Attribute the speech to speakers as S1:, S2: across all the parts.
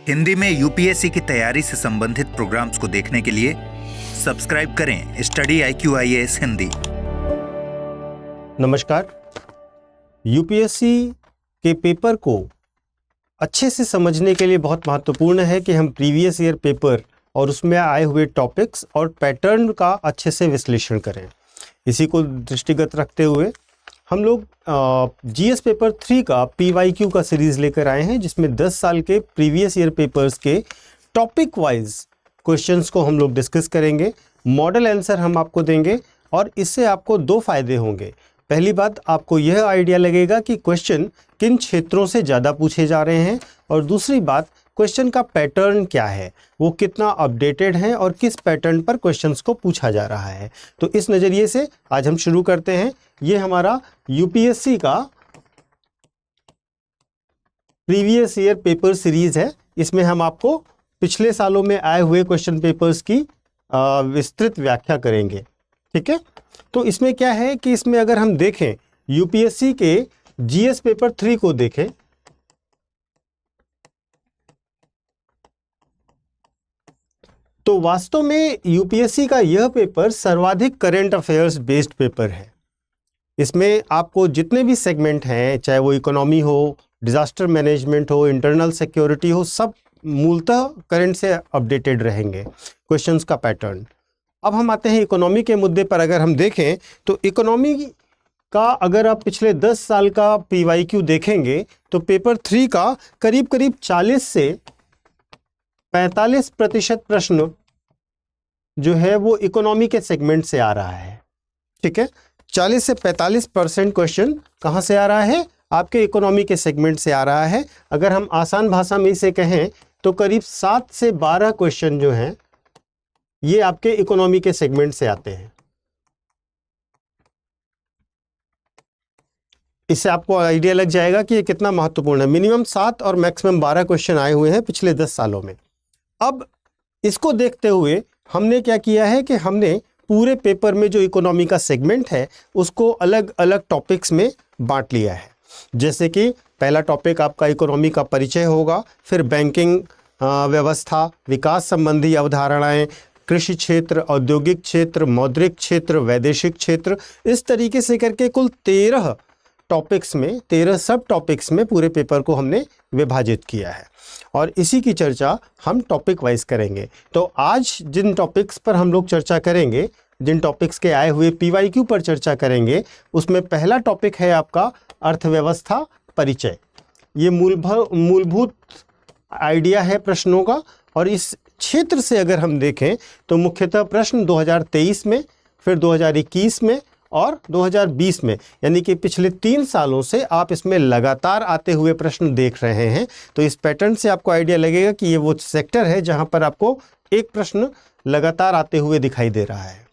S1: हिंदी में यूपीएससी की तैयारी से संबंधित प्रोग्राम्स को देखने के लिए सब्सक्राइब करें स्टडी IQ IAS हिंदी।
S2: नमस्कार। यूपीएससी के पेपर को अच्छे से समझने के लिए बहुत महत्वपूर्ण है कि हम प्रीवियस ईयर पेपर और उसमें आए हुए टॉपिक्स और पैटर्न का अच्छे से विश्लेषण करें। इसी को दृष्टिगत रखते हुए हम लोग जीएस पेपर 3 का PYQ का सीरीज़ लेकर आए हैं, जिसमें 10 साल के प्रीवियस ईयर पेपर्स के टॉपिक वाइज क्वेश्चंस को हम लोग डिस्कस करेंगे। मॉडल आंसर हम आपको देंगे और इससे आपको दो फायदे होंगे। पहली बात, आपको यह आइडिया लगेगा कि क्वेश्चन किन क्षेत्रों से ज़्यादा पूछे जा रहे हैं, और दूसरी बात, क्वेश्चन का पैटर्न क्या है, वो कितना अपडेटेड है और किस पैटर्न पर क्वेश्चंस को पूछा जा रहा है। तो इस नज़रिए से आज हम शुरू करते हैं। ये हमारा यूपीएससी का प्रीवियस ईयर पेपर सीरीज़ है। इसमें हम आपको पिछले सालों में आए हुए क्वेश्चन पेपर्स की विस्तृत व्याख्या करेंगे। ठीक है, तो इसमें क्या है कि इसमें अगर हम देखें यूपीएससी के जीएस पेपर 3 को देखें तो वास्तव में यूपीएससी का यह पेपर सर्वाधिक करंट अफेयर्स बेस्ड पेपर है। इसमें आपको जितने भी सेगमेंट हैं, चाहे वो इकोनॉमी हो, डिजास्टर मैनेजमेंट हो, इंटरनल सिक्योरिटी हो, सब मूलतः करंट से अपडेटेड रहेंगे क्वेश्चंस का पैटर्न। अब हम आते हैं इकोनॉमी के मुद्दे पर। अगर हम देखें तो इकोनॉमी का अगर आप पिछले 10 साल का PYQ देखेंगे तो पेपर 3 का करीब करीब 40 से 45% प्रश्न जो है वो इकोनॉमी के सेगमेंट से आ रहा है। ठीक है, 40 से 45% क्वेश्चन कहाँ से आ रहा है? आपके इकोनॉमी के सेगमेंट से आ रहा है। अगर हम आसान भाषा में इसे कहें तो करीब 7 से 12 क्वेश्चन जो हैं ये आपके इकोनॉमी के सेगमेंट से आते हैं। इससे आपको आइडिया लग जाएगा कि ये कितना महत्वपूर्ण है। मिनिमम 7 और मैक्सिमम 12 क्वेश्चन आए हुए हैं पिछले 10 सालों में। अब इसको देखते हुए हमने क्या किया है कि हमने पूरे पेपर में जो इकोनॉमी का सेगमेंट है उसको अलग अलग टॉपिक्स में बांट लिया है। जैसे कि पहला टॉपिक आपका इकोनॉमी का परिचय होगा, फिर बैंकिंग व्यवस्था, विकास संबंधी अवधारणाएं, कृषि क्षेत्र, औद्योगिक क्षेत्र, मौद्रिक क्षेत्र, वैदेशिक क्षेत्र, इस तरीके से करके कुल 13 टॉपिक्स में, 13 सब टॉपिक्स में पूरे पेपर को हमने विभाजित किया है और इसी की चर्चा हम टॉपिक वाइज करेंगे। तो आज जिन टॉपिक्स पर हम लोग चर्चा करेंगे, जिन टॉपिक्स के आए हुए PYQ पर चर्चा करेंगे, उसमें पहला टॉपिक है आपका अर्थव्यवस्था परिचय। ये मूलभूत आइडिया है प्रश्नों का, और इस क्षेत्र से अगर हम देखें तो मुख्यतः प्रश्न 2023 में, फिर 2021 में और 2020 में, यानी कि पिछले 3 सालों से आप इसमें लगातार आते हुए प्रश्न देख रहे हैं। तो इस पैटर्न से आपको आइडिया लगेगा कि ये वो सेक्टर है जहां पर आपको एक प्रश्न लगातार आते हुए दिखाई दे रहा है।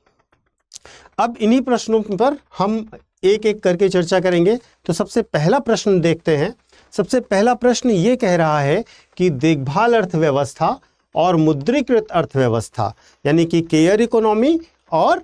S2: अब इन्हीं प्रश्नों पर हम एक एक करके चर्चा करेंगे। तो सबसे पहला प्रश्न देखते हैं। सबसे पहला प्रश्न ये कह रहा है कि देखभाल अर्थव्यवस्था और मुद्रीकृत अर्थव्यवस्था, यानी कि केयर इकोनॉमी और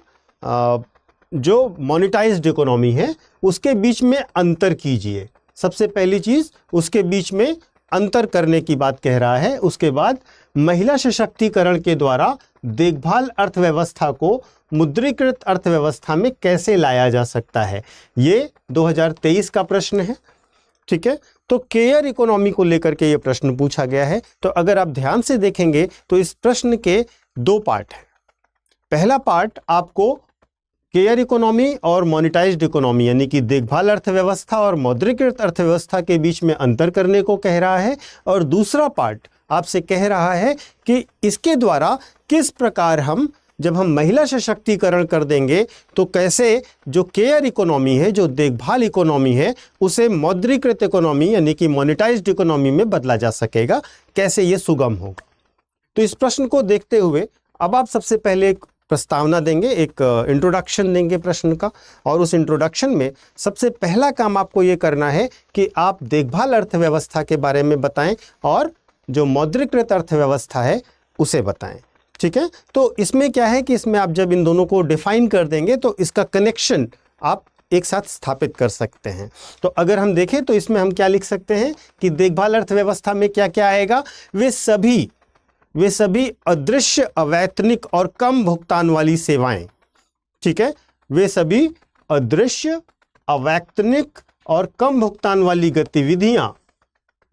S2: जो मोनेटाइज्ड इकोनॉमी है, उसके बीच में अंतर कीजिए। सबसे पहली चीज़ उसके बीच में अंतर करने की बात कह रहा है। उसके बाद महिला सशक्तिकरण के द्वारा देखभाल अर्थव्यवस्था को मुद्रीकृत अर्थव्यवस्था में कैसे लाया जा सकता है, ये 2023 का प्रश्न है। ठीक है, तो केयर इकोनॉमी को लेकर के ये प्रश्न पूछा गया है। तो अगर आप ध्यान से देखेंगे तो इस प्रश्न के 2 पार्ट हैं। पहला पार्ट आपको केयर इकोनॉमी और मोनेटाइज्ड इकोनॉमी, यानी कि देखभाल अर्थव्यवस्था और मौद्रीकृत अर्थव्यवस्था के बीच में अंतर करने को कह रहा है, और दूसरा पार्ट आपसे कह रहा है कि इसके द्वारा किस प्रकार हम, जब हम महिला सशक्तिकरण कर देंगे तो कैसे जो केयर इकोनॉमी है, जो देखभाल इकोनॉमी है, उसे मौद्रीकृत इकोनॉमी यानी कि मोनेटाइज्ड इकोनॉमी में बदला जा सकेगा, कैसे ये सुगम होगा। तो इस प्रश्न को देखते हुए अब आप सबसे पहले एक प्रस्तावना देंगे, एक इंट्रोडक्शन देंगे प्रश्न का, और उस इंट्रोडक्शन में सबसे पहला काम आपको ये करना है कि आप देखभाल अर्थव्यवस्था के बारे में बताएं और जो मौद्रीकृत अर्थव्यवस्था है उसे बताएं। ठीक है, तो इसमें क्या है कि इसमें आप जब इन दोनों को डिफाइन कर देंगे तो इसका कनेक्शन आप एक साथ स्थापित कर सकते हैं। तो अगर हम देखें तो इसमें हम क्या लिख सकते हैं कि देखभाल अर्थव्यवस्था में क्या क्या आएगा, वे सभी अदृश्य, अवैतनिक और कम भुगतान वाली सेवाएं, ठीक है, वे सभी अदृश्य, अवैतनिक और कम भुगतान वाली गतिविधियां,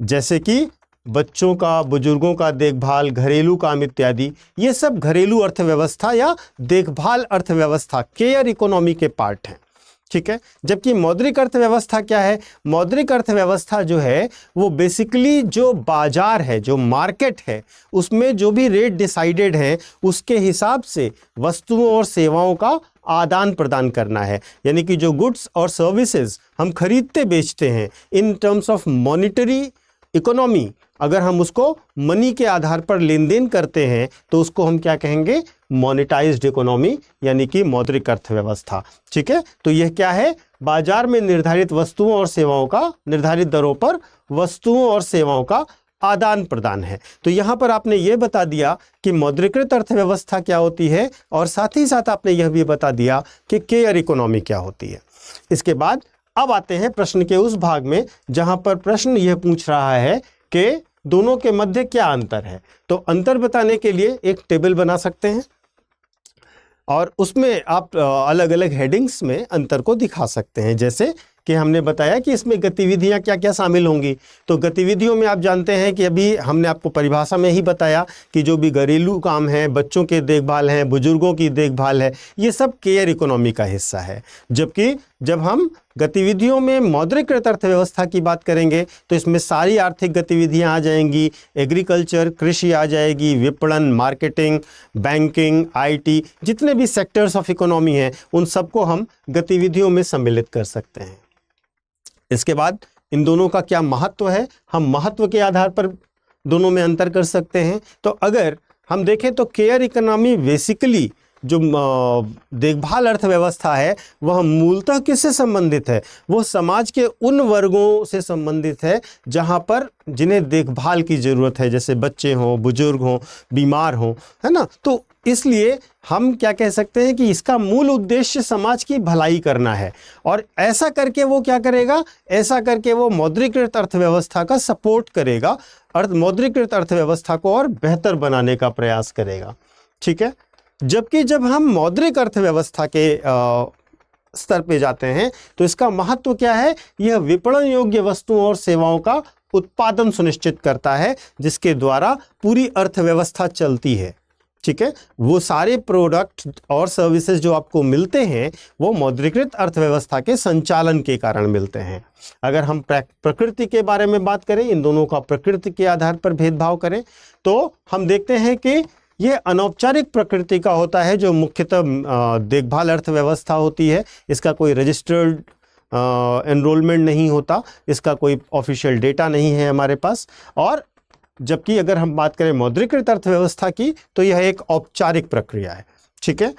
S2: जैसे कि बच्चों का, बुजुर्गों का देखभाल, घरेलू काम इत्यादि, ये सब घरेलू अर्थव्यवस्था या देखभाल अर्थव्यवस्था, केयर इकोनॉमी के पार्ट हैं, ठीक है। जबकि मौद्रिक अर्थव्यवस्था क्या है, मौद्रिक अर्थव्यवस्था जो है वो बेसिकली जो बाजार है, जो मार्केट है, उसमें जो भी रेट डिसाइडेड है उसके हिसाब से वस्तुओं और सेवाओं का आदान प्रदान करना है। यानी कि जो गुड्स और सर्विसेज हम खरीदते बेचते हैं in terms of monetary economy, अगर हम उसको मनी के आधार पर लेन देन करते हैं तो उसको हम क्या कहेंगे, मोनेटाइज्ड इकोनॉमी, यानी कि मौद्रिक अर्थव्यवस्था, ठीक है। तो यह क्या है, बाजार में निर्धारित वस्तुओं और सेवाओं का, निर्धारित दरों पर वस्तुओं और सेवाओं का आदान प्रदान है। तो यहां पर आपने ये बता दिया कि मौद्रिकृत अर्थव्यवस्था क्या होती है, और साथ ही साथ आपने यह भी बता दिया कि केयर इकोनॉमी क्या होती है। इसके बाद अब आते हैं प्रश्न के उस भाग में जहां पर प्रश्न यह पूछ रहा है कि दोनों के मध्य क्या अंतर है। तो अंतर बताने के लिए एक टेबल बना सकते हैं और उसमें आप अलग अलग हेडिंग्स में अंतर को दिखा सकते हैं। जैसे कि हमने बताया कि इसमें गतिविधियां क्या क्या शामिल होंगी। तो गतिविधियों में आप जानते हैं कि अभी हमने आपको परिभाषा में ही बताया कि जो भी घरेलू काम है, बच्चों के देखभाल है, बुजुर्गों की देखभाल है, ये सब केयर इकोनॉमी का हिस्सा है। जबकि जब हम गतिविधियों में मौद्रिकृत अर्थव्यवस्था की बात करेंगे तो इसमें सारी आर्थिक गतिविधियां आ जाएंगी, एग्रीकल्चर, कृषि आ जाएगी, विपणन, मार्केटिंग, बैंकिंग, आईटी, जितने भी सेक्टर्स ऑफ इकोनॉमी हैं उन सबको हम गतिविधियों में सम्मिलित कर सकते हैं। इसके बाद इन दोनों का क्या महत्व है, हम महत्व के आधार पर दोनों में अंतर कर सकते हैं। तो अगर हम देखें तो केयर इकोनॉमी बेसिकली जो देखभाल अर्थव्यवस्था है वह मूलतः किससे संबंधित है, वो समाज के उन वर्गों से संबंधित है जहां पर जिन्हें देखभाल की ज़रूरत है, जैसे बच्चे हों, बुजुर्ग हों, बीमार हों, है ना। तो इसलिए हम क्या कह सकते हैं कि इसका मूल उद्देश्य समाज की भलाई करना है, और ऐसा करके वो क्या करेगा, ऐसा करके वो मौद्रिकृत अर्थव्यवस्था का सपोर्ट करेगा, मौद्रिकृत अर्थव्यवस्था को और बेहतर बनाने का प्रयास करेगा, ठीक है। जबकि जब हम मौद्रिक अर्थव्यवस्था के स्तर पे जाते हैं तो इसका महत्व क्या है, यह विपणन योग्य वस्तुओं और सेवाओं का उत्पादन सुनिश्चित करता है जिसके द्वारा पूरी अर्थव्यवस्था चलती है, ठीक है। वो सारे प्रोडक्ट और सर्विसेज जो आपको मिलते हैं वो मौद्रिकृत अर्थव्यवस्था के संचालन के कारण मिलते हैं। अगर हम प्रकृति के बारे में बात करें, इन दोनों का प्रकृति के आधार पर भेदभाव करें, तो हम देखते हैं कि ये अनौपचारिक प्रकृति का होता है, जो मुख्यतः देखभाल अर्थव्यवस्था होती है। इसका कोई रजिस्टर्ड एनरोलमेंट नहीं होता, इसका कोई ऑफिशियल डेटा नहीं है हमारे पास। और जबकि अगर हम बात करें मौद्रिकृत अर्थव्यवस्था की तो यह एक औपचारिक प्रक्रिया है, ठीक है।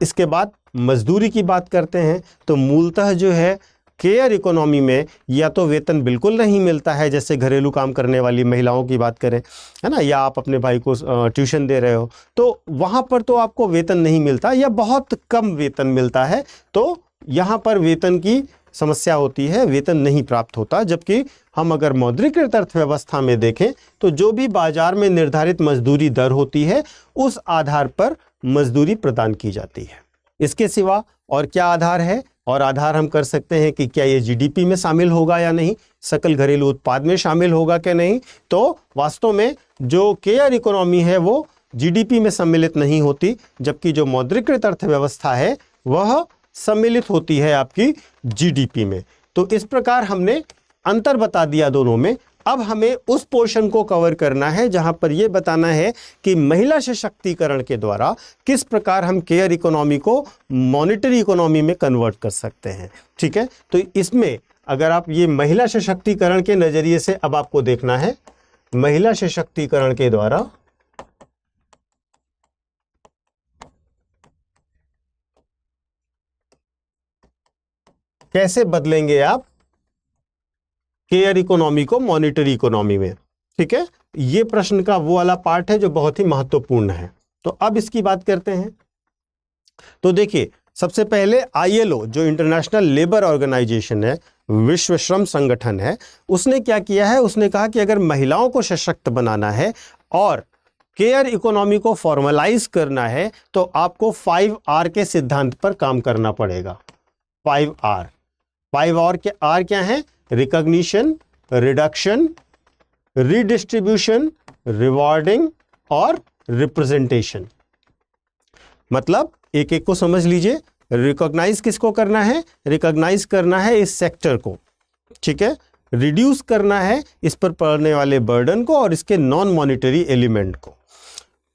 S2: इसके बाद मजदूरी की बात करते हैं तो मूलतः जो है केयर इकोनॉमी में या तो वेतन बिल्कुल नहीं मिलता है, जैसे घरेलू काम करने वाली महिलाओं की बात करें, है ना, या आप अपने भाई को ट्यूशन दे रहे हो तो वहाँ पर तो आपको वेतन नहीं मिलता या बहुत कम वेतन मिलता है। तो यहाँ पर वेतन की समस्या होती है, वेतन नहीं प्राप्त होता। जबकि हम अगर मौद्रिकृत अर्थव्यवस्था में देखें तो जो भी बाजार में निर्धारित मजदूरी दर होती है उस आधार पर मजदूरी प्रदान की जाती है। इसके सिवा और क्या आधार है, और आधार हम कर सकते हैं कि क्या ये जीडीपी में शामिल होगा या नहीं, सकल घरेलू उत्पाद में शामिल होगा क्या नहीं। तो वास्तव में जो केयर इकोनॉमी है वो जीडीपी में सम्मिलित नहीं होती, जबकि जो मौद्रिकृत अर्थव्यवस्था है वह सम्मिलित होती है आपकी जीडीपी में। तो इस प्रकार हमने अंतर बता दिया दोनों में। अब हमें उस पोर्शन को कवर करना है जहां पर यह बताना है कि महिला सशक्तिकरण के द्वारा किस प्रकार हम केयर इकोनॉमी को मॉनिटरी इकोनॉमी में कन्वर्ट कर सकते हैं, ठीक है। तो इसमें अगर आप ये महिला सशक्तिकरण के नजरिए से अब आपको देखना है, महिला सशक्तिकरण के द्वारा कैसे बदलेंगे आप केयर इकोनॉमी को मॉनिटरी इकोनॉमी में, ठीक है। ये प्रश्न का वो वाला पार्ट है जो बहुत ही महत्वपूर्ण है। तो अब इसकी बात करते हैं। तो देखिए, सबसे पहले ILO जो इंटरनेशनल लेबर ऑर्गेनाइजेशन है, विश्व श्रम संगठन है, उसने क्या किया है, उसने कहा कि अगर महिलाओं को सशक्त बनाना है और केयर इकोनॉमी को फॉर्मलाइज करना है तो आपको 5R के सिद्धांत पर काम करना पड़ेगा। 5R के R क्या है? रिकॉग्निशन, रिडक्शन, रीडिस्ट्रीब्यूशन, रिवॉर्डिंग और रिप्रेजेंटेशन। मतलब एक एक को समझ लीजिए। रिकॉग्नाइज किसको करना है? रिकॉग्नाइज करना है इस सेक्टर को, ठीक है। रिड्यूस करना है इस पर पड़ने वाले बर्डन को और इसके नॉन मॉनिटरी एलिमेंट को।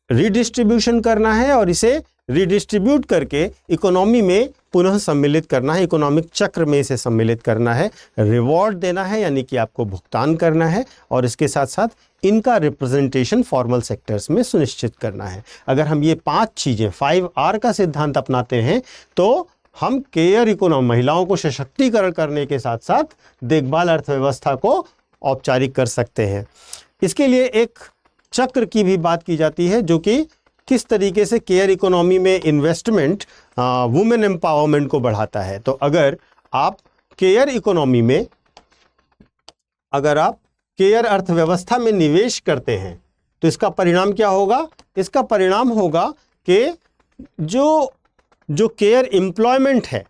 S2: रीडिस्ट्रीब्यूशन करना है और इसे रीडिस्ट्रीब्यूट करके इकोनॉमी में पुनः सम्मिलित करना है, इकोनॉमिक चक्र में इसे सम्मिलित करना है। रिवॉर्ड देना है यानी कि आपको भुगतान करना है और इसके साथ साथ इनका रिप्रेजेंटेशन फॉर्मल सेक्टर्स में सुनिश्चित करना है। अगर हम ये 5 चीज़ें 5R का सिद्धांत अपनाते हैं तो हम केयर इकोनॉमी, महिलाओं को सशक्तिकरण करने के साथ साथ देखभाल अर्थव्यवस्था को औपचारिक कर सकते हैं। इसके लिए एक चक्र की भी बात की जाती है जो कि किस तरीके से केयर इकोनॉमी में इन्वेस्टमेंट वुमेन एम्पावरमेंट को बढ़ाता है। तो अगर आप केयर इकोनॉमी में, अगर आप केयर अर्थव्यवस्था में निवेश करते हैं तो इसका परिणाम क्या होगा? इसका परिणाम होगा कि जो केयर एम्प्लॉयमेंट है,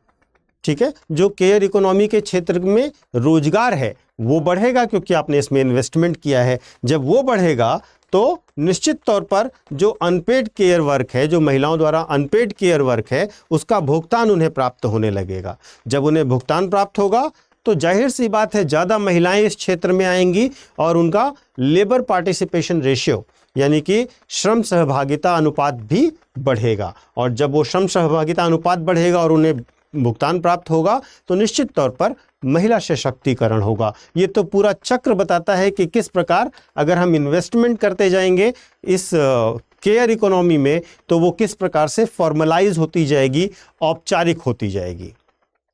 S2: ठीक है, जो केयर इकोनॉमी के क्षेत्र में रोजगार है वो बढ़ेगा क्योंकि आपने इसमें इन्वेस्टमेंट किया है। जब वो बढ़ेगा तो निश्चित तौर पर जो अनपेड केयर वर्क है, जो महिलाओं द्वारा अनपेड केयर वर्क है, उसका भुगतान उन्हें प्राप्त होने लगेगा। जब उन्हें भुगतान प्राप्त होगा तो जाहिर सी बात है ज़्यादा महिलाएं इस क्षेत्र में आएंगी और उनका लेबर पार्टिसिपेशन रेशियो यानी कि श्रम सहभागिता अनुपात भी बढ़ेगा। और जब वो श्रम सहभागिता अनुपात बढ़ेगा और उन्हें भुगतान प्राप्त होगा तो निश्चित तौर पर महिला सशक्तिकरण होगा। ये तो पूरा चक्र बताता है कि किस प्रकार अगर हम इन्वेस्टमेंट करते जाएंगे इस केयर इकोनॉमी में तो वो किस प्रकार से फॉर्मलाइज होती जाएगी, औपचारिक होती जाएगी,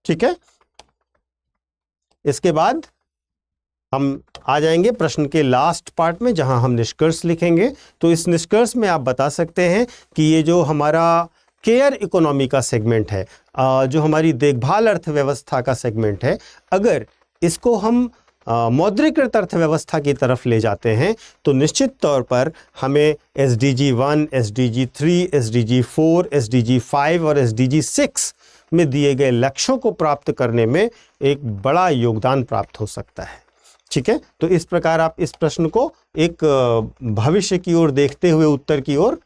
S2: ठीक है। इसके बाद हम आ जाएंगे प्रश्न के लास्ट पार्ट में जहां हम निष्कर्ष लिखेंगे। तो इस निष्कर्ष में आप बता सकते हैं कि ये जो हमारा केयर इकोनॉमी का सेगमेंट है, जो हमारी देखभाल अर्थव्यवस्था का सेगमेंट है, अगर इसको हम मौद्रीकृत अर्थव्यवस्था की तरफ ले जाते हैं तो निश्चित तौर पर हमें SDG 1, SDG 3, SDG 4, SDG 5 और SDG 6 में दिए गए लक्ष्यों को प्राप्त करने में एक बड़ा योगदान प्राप्त हो सकता है, ठीक है। तो इस प्रकार आप इस प्रश्न को एक भविष्य की ओर देखते हुए उत्तर की ओर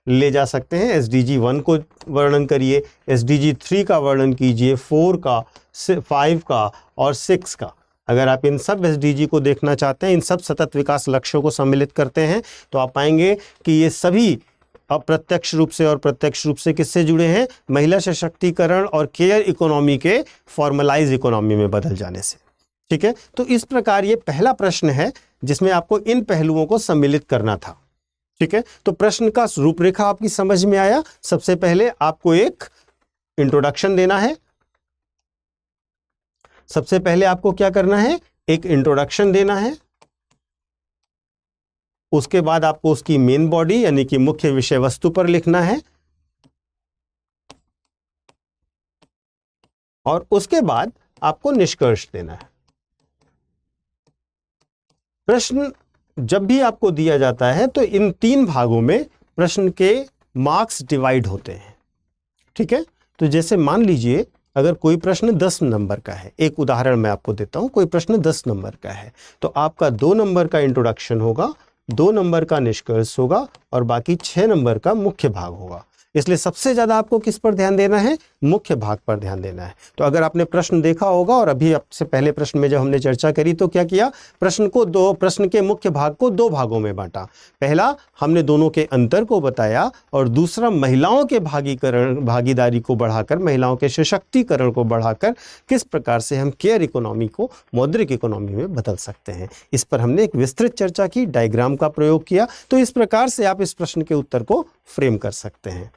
S2: ले जा सकते हैं। SDG 1 को वर्णन करिए, SDG 3 का वर्णन कीजिए, 4 का, 5 का और 6 का। अगर आप इन सब SDG को देखना चाहते हैं, इन सब सतत विकास लक्ष्यों को सम्मिलित करते हैं तो आप पाएंगे कि ये सभी अप्रत्यक्ष रूप से और प्रत्यक्ष रूप से किससे जुड़े हैं? महिला सशक्तिकरण और केयर इकोनॉमी के फॉर्मलाइज इकोनॉमी में बदल जाने से, ठीक है। तो इस प्रकार ये पहला प्रश्न है जिसमें आपको इन पहलुओं को सम्मिलित करना था, ठीक है। तो प्रश्न का रूपरेखा आपकी समझ में आया। सबसे पहले आपको एक इंट्रोडक्शन देना है। सबसे पहले आपको क्या करना है? एक इंट्रोडक्शन देना है। उसके बाद आपको उसकी मेन बॉडी यानी कि मुख्य विषय वस्तु पर लिखना है और उसके बाद आपको निष्कर्ष देना है। प्रश्न जब भी आपको दिया जाता है तो इन 3 भागों में प्रश्न के मार्क्स डिवाइड होते हैं, ठीक है। तो जैसे मान लीजिए अगर कोई प्रश्न 10 नंबर का है, एक उदाहरण मैं आपको देता हूं, कोई प्रश्न 10 नंबर का है तो आपका 2 नंबर का इंट्रोडक्शन होगा, 2 नंबर का निष्कर्ष होगा और बाकी 6 नंबर का मुख्य भाग होगा। इसलिए सबसे ज़्यादा आपको किस पर ध्यान देना है? मुख्य भाग पर ध्यान देना है। तो अगर आपने प्रश्न देखा होगा और अभी आपसे पहले प्रश्न में जब हमने चर्चा करी तो क्या किया? प्रश्न के मुख्य भाग को 2 भागों में बांटा। पहला हमने दोनों के अंतर को बताया और दूसरा महिलाओं के भागीदारी को बढ़ाकर, महिलाओं के सशक्तिकरण को बढ़ाकर किस प्रकार से हम केयर इकोनॉमी को मौद्रिक इकोनॉमी में बदल सकते हैं, इस पर हमने एक विस्तृत चर्चा की, डायग्राम का प्रयोग किया। तो इस प्रकार से आप इस प्रश्न के उत्तर को फ्रेम कर सकते हैं।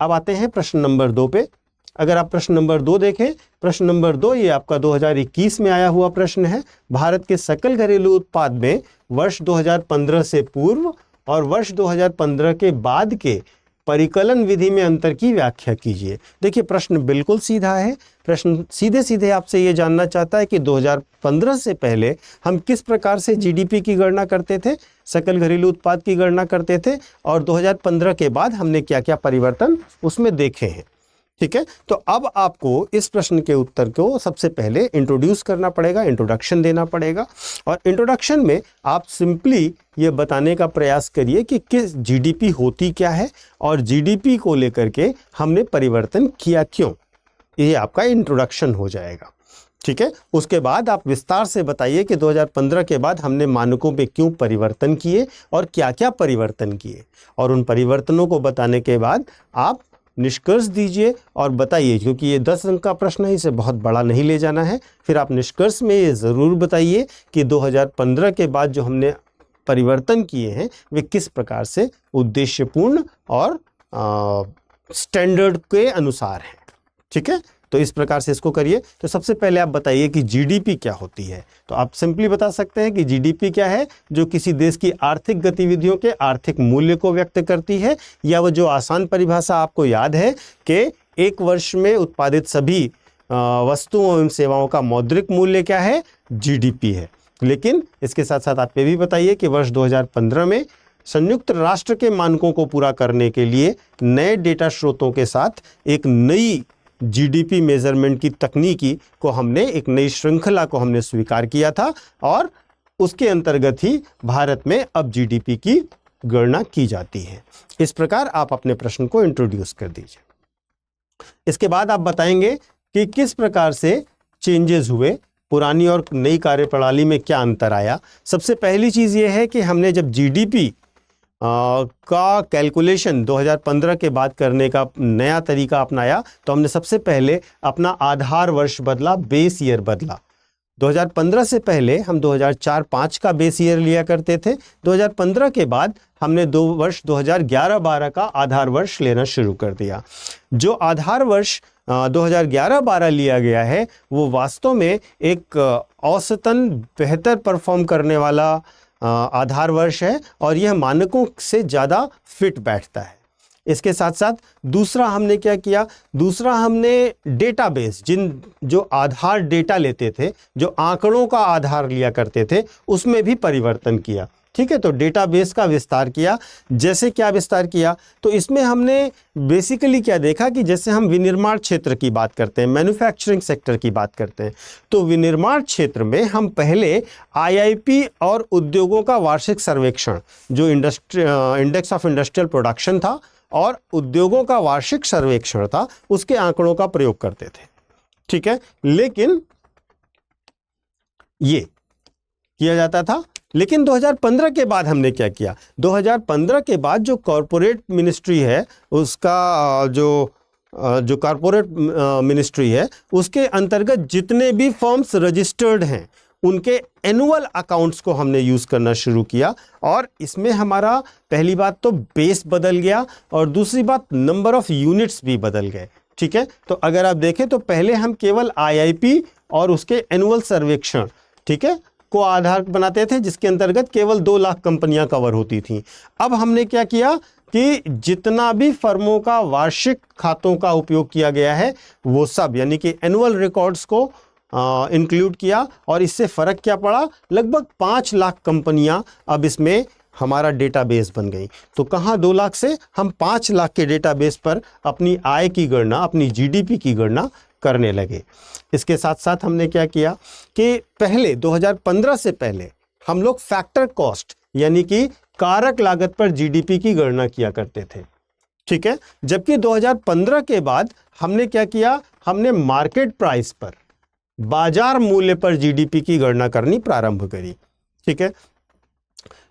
S2: अब आते हैं प्रश्न नंबर 2 पे। अगर आप प्रश्न नंबर 2 देखें, प्रश्न नंबर 2 ये आपका 2021 में आया हुआ प्रश्न है। भारत के सकल घरेलू उत्पाद में वर्ष 2015 से पूर्व और वर्ष 2015 के बाद के परिकलन विधि में अंतर की व्याख्या कीजिए। देखिए प्रश्न बिल्कुल सीधा है। प्रश्न सीधे सीधे आपसे ये जानना चाहता है कि 2015 से पहले हम किस प्रकार से जीडीपी की गणना करते थे, सकल घरेलू उत्पाद की गणना करते थे, और 2015 के बाद हमने क्या क्या परिवर्तन उसमें देखे हैं। ठीक है, तो अब आपको इस प्रश्न के उत्तर को सबसे पहले इंट्रोड्यूस करना पड़ेगा, इंट्रोडक्शन देना पड़ेगा। और इंट्रोडक्शन में आप सिंपली ये बताने का प्रयास करिए कि किस जीडीपी होती क्या है और जीडीपी को लेकर के हमने परिवर्तन किया क्यों। ये आपका इंट्रोडक्शन हो जाएगा। ठीक है, उसके बाद आप विस्तार से बताइए कि 2015 के बाद हमने मानकों पे क्यों परिवर्तन किए और क्या क्या परिवर्तन किए, और उन परिवर्तनों को बताने के बाद आप निष्कर्ष दीजिए और बताइए, क्योंकि ये 10 अंक का प्रश्न है, इसे बहुत बड़ा नहीं ले जाना है। फिर आप निष्कर्ष में ये ज़रूर बताइए कि 2015 के बाद जो हमने परिवर्तन किए हैं वे किस प्रकार से उद्देश्यपूर्ण और स्टैंडर्ड के अनुसार हैं। ठीक है, तो इस प्रकार से इसको करिए। तो सबसे पहले आप बताइए कि जीडीपी क्या होती है। तो आप सिंपली बता सकते हैं कि जीडीपी क्या है, जो किसी देश की आर्थिक गतिविधियों के आर्थिक मूल्य को व्यक्त करती है, या वो जो आसान परिभाषा आपको याद है कि एक वर्ष में उत्पादित सभी वस्तुओं एवं सेवाओं का मौद्रिक मूल्य क्या है, जीडीपी है। लेकिन इसके साथ साथ आप ये भी बताइए कि वर्ष 2015 में संयुक्त राष्ट्र के मानकों को पूरा करने के लिए नए डेटा स्रोतों के साथ एक नई जीडीपी मेजरमेंट की तकनीकी को हमने, एक नई श्रृंखला को हमने स्वीकार किया था, और उसके अंतर्गत ही भारत में अब जीडीपी की गणना की जाती है। इस प्रकार आप अपने प्रश्न को इंट्रोड्यूस कर दीजिए। इसके बाद आप बताएंगे कि किस प्रकार से चेंजेस हुए, पुरानी और नई कार्यप्रणाली में क्या अंतर आया। सबसे पहली चीज़ ये है कि हमने जब जीडीपी का कैलकुलेशन 2015 के बाद करने का नया तरीका अपनाया, तो हमने सबसे पहले अपना आधार वर्ष बदला, बेस ईयर बदला। 2015 से पहले हम 2004-05 का बेस ईयर लिया करते थे। 2015 के बाद हमने वर्ष 2011-12 का आधार वर्ष लेना शुरू कर दिया। जो आधार वर्ष 2011-12 लिया गया है वो वास्तव में एक औसतन बेहतर परफॉर्म करने वाला आधार वर्ष है, और यह मानकों से ज़्यादा फिट बैठता है। इसके साथ साथ दूसरा हमने क्या किया, दूसरा हमने डेटाबेस, जो आधार डेटा लेते थे, जो आंकड़ों का आधार लिया करते थे, उसमें भी परिवर्तन किया। ठीक है, तो डेटाबेस का विस्तार किया। जैसे क्या विस्तार किया, तो इसमें हमने बेसिकली क्या देखा कि जैसे हम विनिर्माण क्षेत्र की बात करते हैं, मैन्युफैक्चरिंग सेक्टर की बात करते हैं, तो विनिर्माण क्षेत्र में हम पहले आईआईपी और उद्योगों का वार्षिक सर्वेक्षण, जो इंडेक्स ऑफ इंडस्ट्रियल प्रोडक्शन था और उद्योगों का वार्षिक सर्वेक्षण था, उसके आंकड़ों का प्रयोग करते थे। ठीक है, लेकिन ये किया जाता था। लेकिन 2015 के बाद हमने क्या किया, 2015 के बाद जो कॉरपोरेट मिनिस्ट्री है, उसका जो कॉरपोरेट मिनिस्ट्री है, उसके अंतर्गत जितने भी फर्म्स रजिस्टर्ड हैं उनके एनुअल अकाउंट्स को हमने यूज़ करना शुरू किया। और इसमें हमारा पहली बात तो बेस बदल गया, और दूसरी बात नंबर ऑफ यूनिट्स भी बदल गए। ठीक है, तो अगर आप देखें तो पहले हम केवल आईआईपी और उसके एनुअल सर्वेक्षण, ठीक है, को आधार बनाते थे, जिसके अंतर्गत केवल 2 लाख कंपनियां कवर होती थीं। अब हमने क्या किया कि जितना भी फर्मों का वार्षिक खातों का उपयोग किया गया है वो सब, यानी कि एनुअल रिकॉर्ड्स को इंक्लूड किया, और इससे फ़र्क क्या पड़ा, लगभग 5 लाख कंपनियां अब इसमें हमारा डेटाबेस बन गई। तो कहाँ 2 लाख से हम 5 लाख के डेटाबेस पर अपनी आय की गणना, अपनी जीडीपी की गणना करने लगे। इसके साथ साथ हमने क्या किया कि पहले 2015 से पहले हम लोग फैक्टर कॉस्ट, यानी कि कारक लागत पर जीडीपी की गणना किया करते थे। ठीक है, जबकि 2015 के बाद हमने क्या किया, हमने मार्केट प्राइस पर, बाजार मूल्य पर जीडीपी की गणना करनी प्रारंभ करी। ठीक है,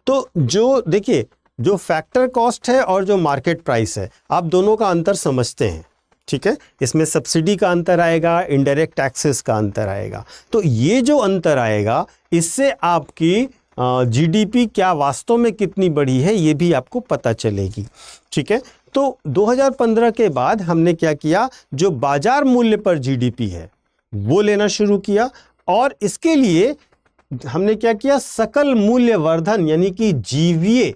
S2: तो जो देखिए, जो फैक्टर कॉस्ट है और जो मार्केट प्राइस है, आप दोनों का अंतर समझते हैं। ठीक है, इसमें सब्सिडी का अंतर आएगा, इनडायरेक्ट टैक्सेस का अंतर आएगा। तो ये जो अंतर आएगा, इससे आपकी जीडीपी क्या वास्तव में कितनी बढ़ी है ये भी आपको पता चलेगी। ठीक है, तो 2015 के बाद हमने क्या किया, जो बाजार मूल्य पर जीडीपी है वो लेना शुरू किया, और इसके लिए हमने क्या किया, सकल मूल्य वर्धन, यानी कि जीवीए,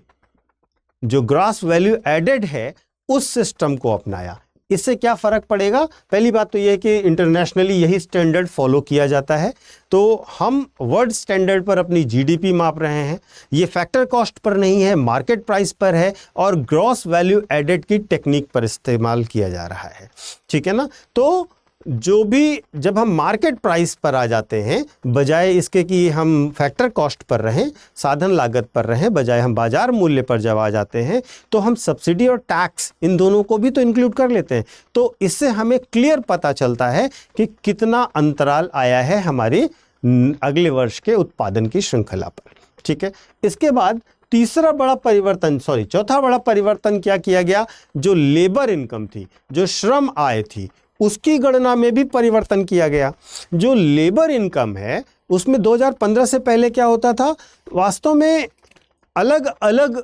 S2: जो ग्रॉस वैल्यू एडेड है, उस सिस्टम को अपनाया। इससे क्या फ़र्क पड़ेगा? पहली बात तो यह है कि इंटरनेशनली यही स्टैंडर्ड फॉलो किया जाता है, तो हम वर्ल्ड स्टैंडर्ड पर अपनी जीडीपी माप रहे हैं। ये फैक्टर कॉस्ट पर नहीं है, मार्केट प्राइस पर है और ग्रॉस वैल्यू एडेड की टेक्निक पर इस्तेमाल किया जा रहा है, ठीक है ना। तो जो भी जब हम मार्केट प्राइस पर आ जाते हैं, बजाय इसके कि हम फैक्टर कॉस्ट पर रहें, साधन लागत पर रहें, बजाय हम बाजार मूल्य पर जब आ जाते हैं, तो हम सब्सिडी और टैक्स इन दोनों को भी तो इंक्लूड कर लेते हैं। तो इससे हमें क्लियर पता चलता है कि कितना अंतराल आया है हमारी अगले वर्ष के उत्पादन की श्रृंखला पर, ठीक है। इसके बाद चौथा बड़ा परिवर्तन क्या किया गया? जो लेबर इनकम थी, जो श्रम आय थी, उसकी गणना में भी परिवर्तन किया गया। जो लेबर इनकम है उसमें 2015 से पहले क्या होता था? वास्तव में अलग अलग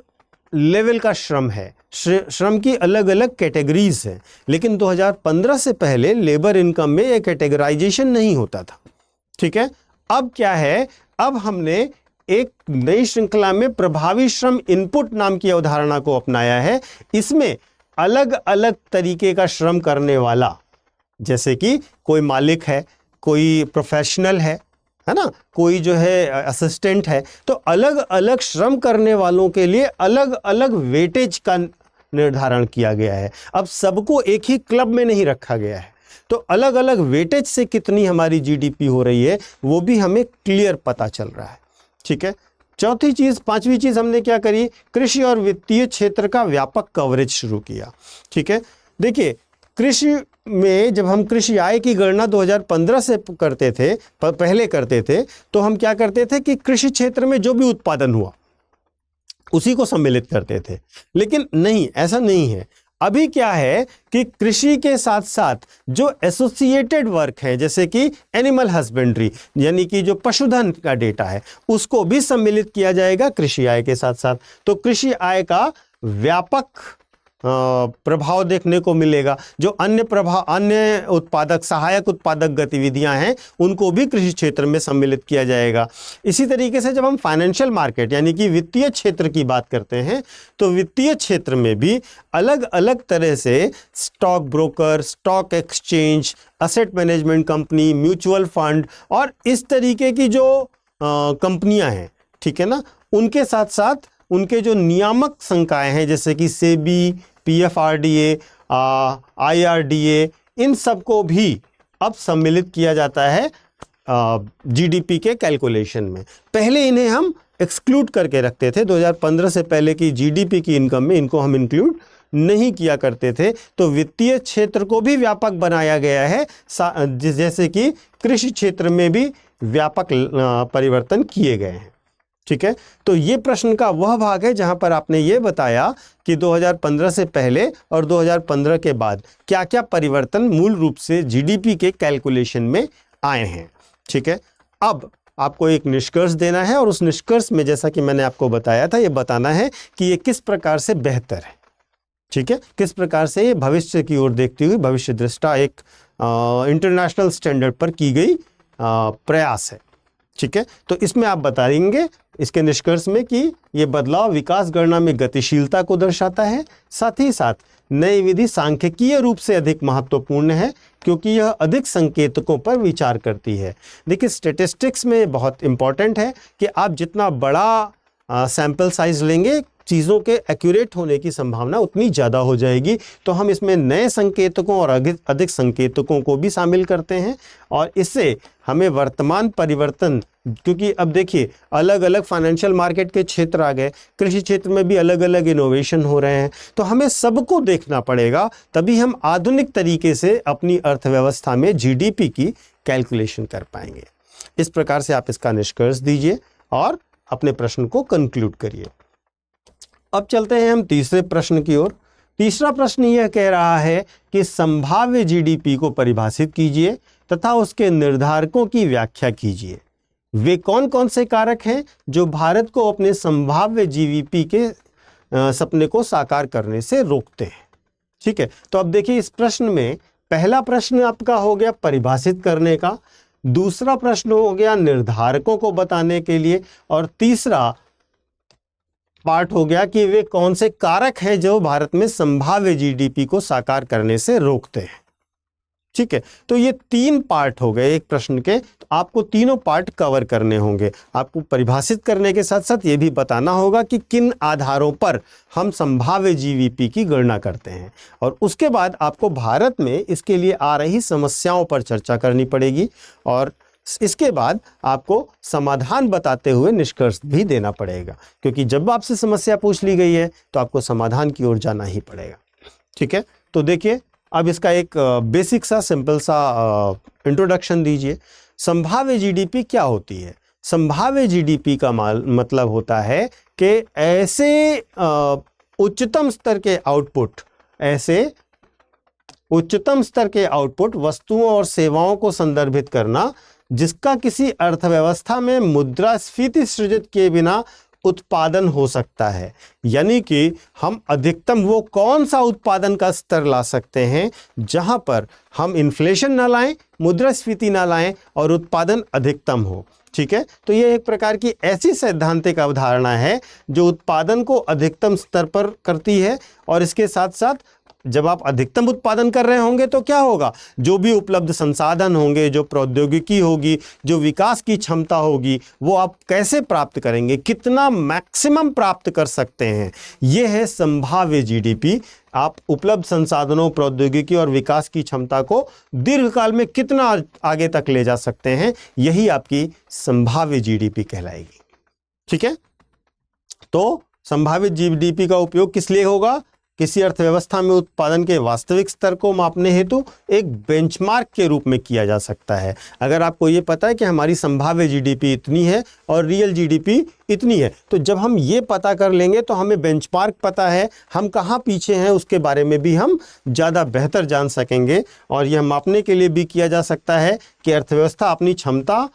S2: लेवल का श्रम है, श्रम की अलग अलग कैटेगरीज हैं, लेकिन 2015 से पहले लेबर इनकम में एक कैटेगराइजेशन नहीं होता था, ठीक है। अब क्या है? अब हमने एक नई श्रृंखला में प्रभावी श्रम इनपुट नाम की अवधारणा को अपनाया है। इसमें अलग अलग तरीके का श्रम करने वाला, जैसे कि कोई मालिक है, कोई प्रोफेशनल है ना, कोई जो है असिस्टेंट है, तो अलग अलग श्रम करने वालों के लिए अलग अलग वेटेज का निर्धारण किया गया है। अब सबको एक ही क्लब में नहीं रखा गया है, तो अलग अलग वेटेज से कितनी हमारी जीडीपी हो रही है वो भी हमें क्लियर पता चल रहा है, ठीक है। पांचवी चीज हमने क्या करी? कृषि और वित्तीय क्षेत्र का व्यापक कवरेज शुरू किया, ठीक है। देखिए, कृषि में जब हम कृषि आय की गणना 2015 से करते थे, पहले करते थे, तो हम क्या करते थे कि कृषि क्षेत्र में जो भी उत्पादन हुआ उसी को सम्मिलित करते थे। लेकिन नहीं, ऐसा नहीं है। अभी क्या है कि कृषि के साथ साथ जो एसोसिएटेड वर्क है, जैसे कि एनिमल हस्बेंड्री, यानी कि जो पशुधन का डेटा है, उसको भी सम्मिलित किया जाएगा कृषि आय के साथ साथ। तो कृषि आय का व्यापक प्रभाव देखने को मिलेगा। जो अन्य उत्पादक, सहायक उत्पादक गतिविधियां हैं, उनको भी कृषि क्षेत्र में सम्मिलित किया जाएगा। इसी तरीके से जब हम फाइनेंशियल मार्केट यानी कि वित्तीय क्षेत्र की बात करते हैं, तो वित्तीय क्षेत्र में भी अलग अलग तरह से stock broker, stock exchange, asset management company, mutual fund और इस तरीके की जो कंपनियां हैं, ठीक है ना, उनके साथ साथ उनके जो नियामक संकाय हैं, जैसे कि सेबी, पीएफआरडीए, आईआरडीए, इन सबको भी अब सम्मिलित किया जाता है जीडीपी के कैलकुलेशन में। पहले इन्हें हम एक्सक्लूड करके रखते थे, 2015 से पहले की जीडीपी की इनकम में इनको हम इंक्लूड नहीं किया करते थे। तो वित्तीय क्षेत्र को भी व्यापक बनाया गया है, जैसे कि कृषि क्षेत्र में भी व्यापक परिवर्तन किए गए हैं, ठीक है। तो ये प्रश्न का वह भाग है जहां पर आपने ये बताया कि 2015 से पहले और 2015 के बाद क्या क्या परिवर्तन मूल रूप से जीडीपी के कैलकुलेशन में आए हैं, ठीक है। अब आपको एक निष्कर्ष देना है और उस निष्कर्ष में, जैसा कि मैंने आपको बताया था, ये बताना है कि ये किस प्रकार से बेहतर है, ठीक है, किस प्रकार से ये भविष्य की ओर देखती हुई भविष्य दृष्टा एक इंटरनेशनल स्टैंडर्ड पर की गई प्रयास है, ठीक है। तो इसमें आप बताएंगे इसके निष्कर्ष में कि ये बदलाव विकास गणना में गतिशीलता को दर्शाता है, साथ ही साथ नई विधि सांख्यिकीय रूप से अधिक महत्वपूर्ण है क्योंकि यह अधिक संकेतकों पर विचार करती है। देखिए, स्टैटिस्टिक्स में बहुत इंपॉर्टेंट है कि आप जितना बड़ा सैंपल साइज लेंगे, चीज़ों के एक्यूरेट होने की संभावना उतनी ज़्यादा हो जाएगी। तो हम इसमें नए संकेतकों और अधिक संकेतकों को भी शामिल करते हैं और इससे हमें वर्तमान परिवर्तन, क्योंकि अब देखिए अलग अलग फाइनेंशियल मार्केट के क्षेत्र आ गए, कृषि क्षेत्र में भी अलग अलग इनोवेशन हो रहे हैं, तो हमें सबको देखना पड़ेगा, तभी हम आधुनिक तरीके से अपनी अर्थव्यवस्था में जीडीपी की कैलकुलेशन कर पाएंगे। इस प्रकार से आप इसका निष्कर्ष दीजिए और अपने प्रश्न को कंक्लूड करिए। अब चलते हैं हम तीसरे प्रश्न की ओर। तीसरा प्रश्न यह कह रहा है कि संभाव्य जीडीपी को परिभाषित कीजिए तथा उसके निर्धारकों की व्याख्या कीजिए। वे कौन कौन से कारक हैं जो भारत को अपने संभाव्य जीडीपी के सपने को साकार करने से रोकते हैं, ठीक है। तो अब देखिए, इस प्रश्न में पहला प्रश्न आपका हो गया परिभाषित करने का, दूसरा प्रश्न हो गया निर्धारकों को बताने के लिए, और तीसरा पार्ट हो गया कि वे कौन से कारक हैं जो भारत में संभाव्य जीडीपी को साकार करने से रोकते हैं। ठीक है, तो ये 3 पार्ट हो गए एक प्रश्न के, तो आपको तीनों पार्ट कवर करने होंगे। आपको परिभाषित करने के साथ साथ ये भी बताना होगा कि किन आधारों पर हम संभाव्य जीडीपी की गणना करते हैं, और उसके बाद आपको भारत में इसके लिए आ रही समस्याओं पर चर्चा करनी पड़ेगी, और इसके बाद आपको समाधान बताते हुए निष्कर्ष भी देना पड़ेगा, क्योंकि जब आपसे समस्या पूछ ली गई है तो आपको समाधान की ओर जाना ही पड़ेगा। ठीक है, तो देखिए अब इसका एक बेसिक सा सिंपल सा इंट्रोडक्शन दीजिए। संभाव्य जीडीपी क्या होती है? संभाव्य जीडीपी का मतलब होता है कि ऐसे उच्चतम स्तर के आउटपुट वस्तुओं और सेवाओं को संदर्भित करना जिसका किसी अर्थव्यवस्था में मुद्रास्फीति सृजित किए बिना उत्पादन हो सकता है। यानी कि हम अधिकतम वो कौन सा उत्पादन का स्तर ला सकते हैं जहां पर हम इन्फ्लेशन ना लाएं, मुद्रास्फीति ना लाएं और उत्पादन अधिकतम हो। ठीक है, तो ये एक प्रकार की ऐसी सैद्धांतिक अवधारणा है जो उत्पादन को अधिकतम स्तर पर करती है, और इसके साथ साथ जब आप अधिकतम उत्पादन कर रहे होंगे तो क्या होगा, जो भी उपलब्ध संसाधन होंगे, जो प्रौद्योगिकी होगी, जो विकास की क्षमता होगी, वो आप कैसे प्राप्त करेंगे, कितना मैक्सिमम प्राप्त कर सकते हैं, ये है संभाव्य जीडीपी। आप उपलब्ध संसाधनों, प्रौद्योगिकी और विकास की क्षमता को दीर्घकाल में कितना आगे तक ले जा सकते हैं, यही आपकी संभाव्य जीडीपी कहलाएगी। ठीक है, तो संभावित जीडीपी का उपयोग किस लिए होगा? किसी अर्थव्यवस्था में उत्पादन के वास्तविक स्तर को मापने हेतु एक बेंचमार्क के रूप में किया जा सकता है। अगर आपको ये पता है कि हमारी संभाव्य जीडीपी इतनी है और रियल जीडीपी इतनी है, तो जब हम ये पता कर लेंगे तो हमें बेंचमार्क पता है, हम कहाँ पीछे हैं उसके बारे में भी हम ज़्यादा बेहतर जान सकेंगे। और यह मापने के लिए भी किया जा सकता है कि अर्थव्यवस्था अपनी क्षमता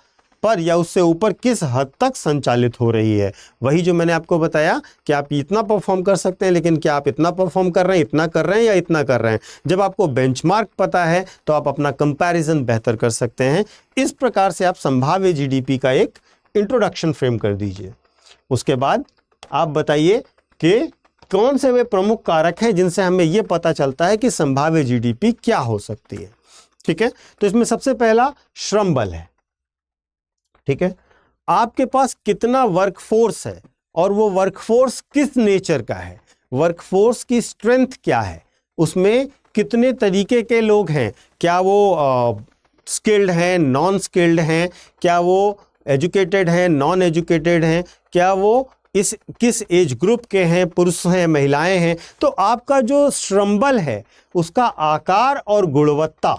S2: पर या उससे ऊपर किस हद तक संचालित हो रही है। वही जो मैंने आपको बताया कि आप इतना परफॉर्म कर सकते हैं, लेकिन क्या आप इतना परफॉर्म कर रहे हैं, इतना कर रहे हैं या इतना कर रहे हैं। जब आपको बेंचमार्क पता है तो आप अपना कंपैरिजन बेहतर कर सकते हैं। इस प्रकार से आप संभाव्य जीडीपी का एक इंट्रोडक्शन फ्रेम कर दीजिए। उसके बाद आप बताइए कि कौन से वे प्रमुख कारक हैं जिनसे हमें यह पता चलता है कि संभाव्य जीडीपी क्या हो सकती है। ठीक है, तो इसमें सबसे पहला श्रम बल है। ठीक है, आपके पास कितना वर्कफोर्स है और वो वर्कफोर्स किस नेचर का है, वर्कफोर्स की स्ट्रेंथ क्या है, उसमें कितने तरीके के लोग हैं, क्या वो स्किल्ड हैं, नॉन स्किल्ड हैं, क्या वो एजुकेटेड हैं, नॉन एजुकेटेड हैं, क्या वो किस एज ग्रुप के हैं, पुरुष हैं, महिलाएं हैं। तो आपका जो श्रम बल है उसका आकार और गुणवत्ता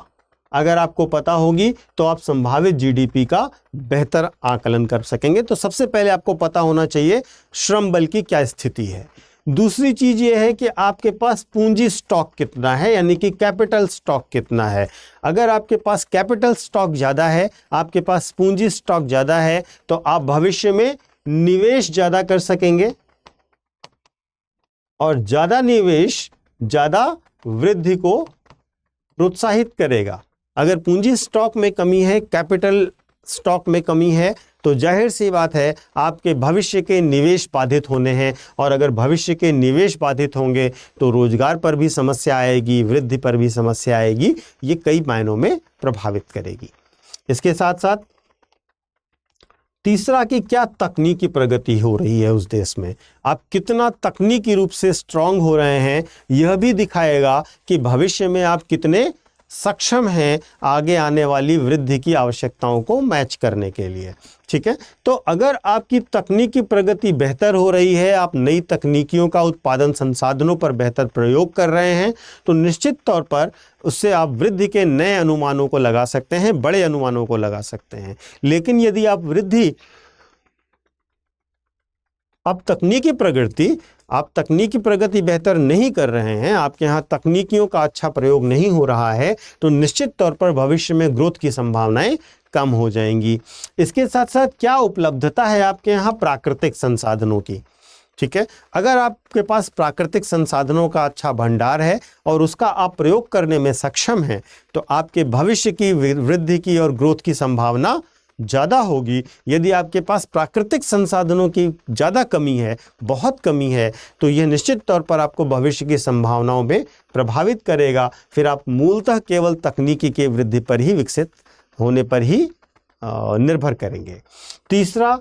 S2: अगर आपको पता होगी तो आप संभावित जीडीपी का बेहतर आकलन कर सकेंगे। तो सबसे पहले आपको पता होना चाहिए श्रम बल की क्या स्थिति है। दूसरी चीज ये है कि आपके पास पूंजी स्टॉक कितना है, यानी कि कैपिटल स्टॉक कितना है। अगर आपके पास कैपिटल स्टॉक ज़्यादा है, आपके पास पूंजी स्टॉक ज़्यादा है, तो आप भविष्य में निवेश ज़्यादा कर सकेंगे, और ज़्यादा निवेश ज़्यादा वृद्धि को प्रोत्साहित करेगा। अगर पूंजी स्टॉक में कमी है, कैपिटल स्टॉक में कमी है, तो जाहिर सी बात है आपके भविष्य के निवेश बाधित होने हैं, और अगर भविष्य के निवेश बाधित होंगे तो रोजगार पर भी समस्या आएगी, वृद्धि पर भी समस्या आएगी। ये कई मायनों में प्रभावित करेगी। इसके साथ साथ तीसरा कि क्या तकनीकी प्रगति हो रही है उस देश में, आप कितना तकनीकी रूप से स्ट्रांग हो रहे हैं, यह भी दिखाएगा कि भविष्य में आप कितने सक्षम हैं आगे आने वाली वृद्धि की आवश्यकताओं को मैच करने के लिए। ठीक है, तो अगर आपकी तकनीकी प्रगति बेहतर हो रही है, आप नई तकनीकियों का उत्पादन संसाधनों पर बेहतर प्रयोग कर रहे हैं, तो निश्चित तौर पर उससे आप वृद्धि के नए अनुमानों को लगा सकते हैं, बड़े अनुमानों को लगा सकते हैं। लेकिन यदि आप आप तकनीकी प्रगति बेहतर नहीं कर रहे हैं, आपके यहाँ तकनीकियों का अच्छा प्रयोग नहीं हो रहा है, तो निश्चित तौर पर भविष्य में ग्रोथ की संभावनाएं कम हो जाएंगी। इसके साथ साथ क्या उपलब्धता है आपके यहाँ प्राकृतिक संसाधनों की। ठीक है, अगर आपके पास प्राकृतिक संसाधनों का अच्छा भंडार है और उसका आप प्रयोग करने में सक्षम हैं, तो आपके भविष्य की वृद्धि की और ग्रोथ की संभावना ज़्यादा होगी, यदि आपके पास प्राकृतिक संसाधनों की ज़्यादा कमी है, बहुत कमी है, तो यह निश्चित तौर पर आपको भविष्य की संभावनाओं में प्रभावित करेगा। फिर आप मूलतः केवल तकनीकी के वृद्धि पर ही, विकसित होने पर ही निर्भर करेंगे। तीसरा,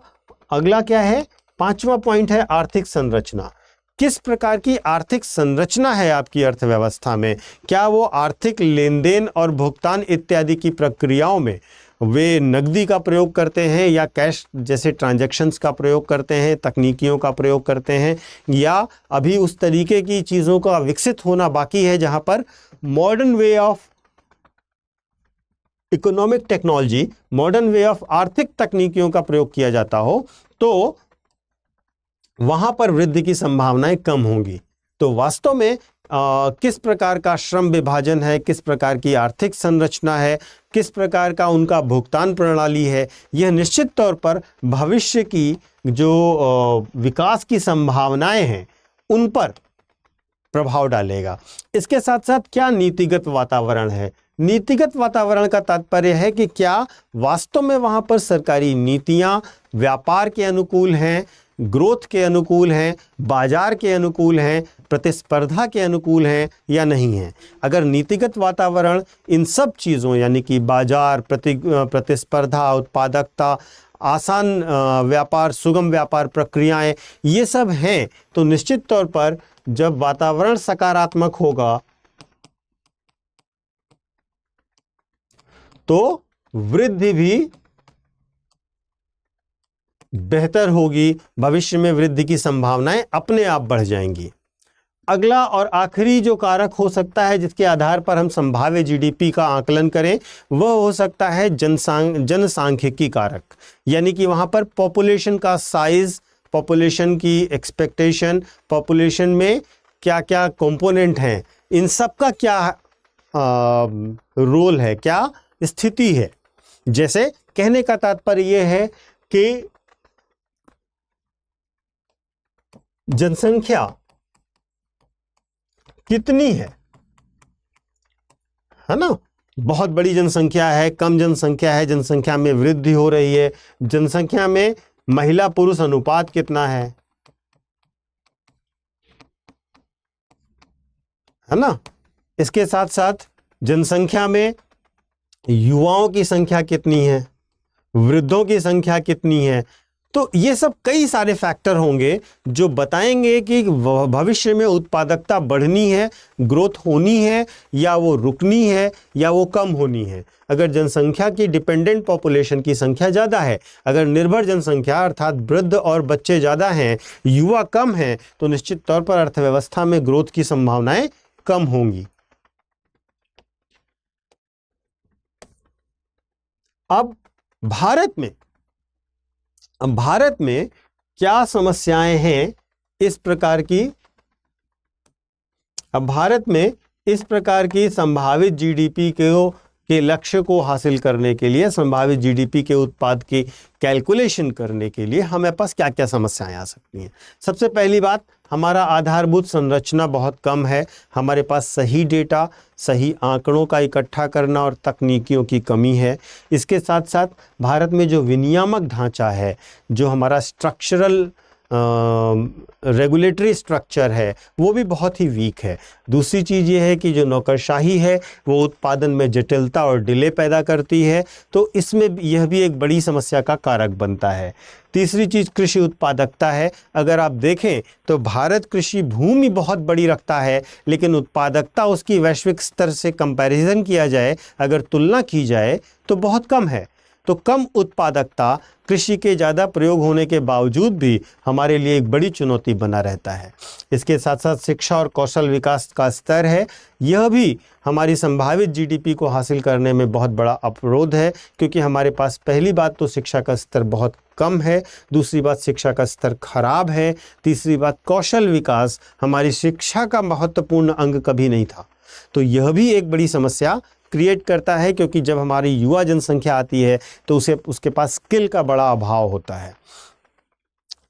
S2: अगला क्या है, 5वां पॉइंट है आर्थिक संरचना। किस प्रकार की आर्थिक संरचना है आपकी अर्थव्यवस्था में? क्या वो आर्थिक लेन देन और भुगतान इत्यादि की प्रक्रियाओं में वे नकदी का प्रयोग करते हैं या कैश जैसे ट्रांजैक्शंस का प्रयोग करते हैं, तकनीकियों का प्रयोग करते हैं, या अभी उस तरीके की चीज़ों का विकसित होना बाकी है जहां पर modern way of economic technology, modern way of आर्थिक तकनीकियों का प्रयोग किया जाता हो, तो वहां पर वृद्धि की संभावनाएं कम होंगी। तो वास्तव में किस प्रकार का श्रम विभाजन है, किस प्रकार की आर्थिक संरचना है, किस प्रकार का उनका भुगतान प्रणाली है, यह निश्चित तौर पर भविष्य की जो विकास की संभावनाएं हैं उन पर प्रभाव डालेगा। इसके साथ साथ क्या नीतिगत वातावरण है? नीतिगत वातावरण का तात्पर्य है कि क्या वास्तव में वहां पर सरकारी नीतियां व्यापार के अनुकूल हैं, ग्रोथ के अनुकूल हैं, बाजार के अनुकूल हैं, प्रतिस्पर्धा के अनुकूल हैं या नहीं हैं। अगर नीतिगत वातावरण इन सब चीज़ों यानी कि बाजार, प्रतिस्पर्धा, उत्पादकता, आसान व्यापार, सुगम व्यापार प्रक्रियाएं, ये सब हैं, तो निश्चित तौर पर जब वातावरण सकारात्मक होगा तो वृद्धि भी बेहतर होगी, भविष्य में वृद्धि की संभावनाएं अपने आप बढ़ जाएंगी। अगला और आखिरी जो कारक हो सकता है जिसके आधार पर हम संभाव्य जीडीपी का आकलन करें, वह हो सकता है जनसांख्यिकी कारक, यानी कि वहां पर पॉपुलेशन का साइज, पॉपुलेशन की एक्सपेक्टेशन, पॉपुलेशन में क्या क्या कंपोनेंट हैं, इन सब का क्या रोल है, क्या स्थिति है। जैसे कहने का तात्पर्य यह है कि जनसंख्या कितनी है ना? बहुत बड़ी जनसंख्या है, कम जनसंख्या है, जनसंख्या में वृद्धि हो रही है, जनसंख्या में महिला पुरुष अनुपात कितना है ना? इसके साथ साथ जनसंख्या में युवाओं की संख्या कितनी है, वृद्धों की संख्या कितनी है। तो ये सब कई सारे फैक्टर होंगे जो बताएंगे कि भविष्य में उत्पादकता बढ़नी है, ग्रोथ होनी है, या वो रुकनी है, या वो कम होनी है। अगर जनसंख्या की डिपेंडेंट पॉपुलेशन की संख्या ज़्यादा है, अगर निर्भर जनसंख्या अर्थात वृद्ध और बच्चे ज़्यादा हैं, युवा कम हैं, तो निश्चित तौर पर अर्थव्यवस्था में ग्रोथ की संभावनाएं कम होंगी। अब भारत में क्या समस्याएं हैं इस प्रकार की? अब भारत में इस प्रकार की संभावित जीडीपी के लक्ष्य को हासिल करने के लिए, संभावित जीडीपी के उत्पाद की कैलकुलेशन करने के लिए हमें पास क्या क्या समस्याएं आ सकती हैं। सबसे पहली बात, हमारा आधारभूत संरचना बहुत कम है। हमारे पास सही डेटा, सही आंकड़ों का इकट्ठा करना और तकनीकियों की कमी है। इसके साथ साथ भारत में जो विनियामक ढांचा है, जो हमारा स्ट्रक्चरल रेगुलेटरी स्ट्रक्चर है, वो भी बहुत ही वीक है। दूसरी चीज़ ये है कि जो नौकरशाही है वो उत्पादन में जटिलता और डिले पैदा करती है, तो इसमें यह भी एक बड़ी समस्या का कारक बनता है। तीसरी चीज़ कृषि उत्पादकता है। अगर आप देखें तो भारत कृषि भूमि बहुत बड़ी रखता है, लेकिन उत्पादकता उसकी वैश्विक स्तर से कंपैरिजन किया जाए, अगर तुलना की जाए तो बहुत कम है। तो कम उत्पादकता कृषि के ज़्यादा प्रयोग होने के बावजूद भी हमारे लिए एक बड़ी चुनौती बना रहता है। इसके साथ साथ शिक्षा और कौशल विकास का स्तर है, यह भी हमारी संभावित जीडीपी को हासिल करने में बहुत बड़ा अवरोध है, क्योंकि हमारे पास पहली बात तो शिक्षा का स्तर बहुत कम है, दूसरी बात शिक्षा का स्तर खराब है, तीसरी बात कौशल विकास हमारी शिक्षा का महत्वपूर्ण अंग कभी नहीं था। तो यह भी एक बड़ी समस्या क्रिएट करता है, क्योंकि जब हमारी युवा जनसंख्या आती है तो उसके पास स्किल का बड़ा अभाव होता है।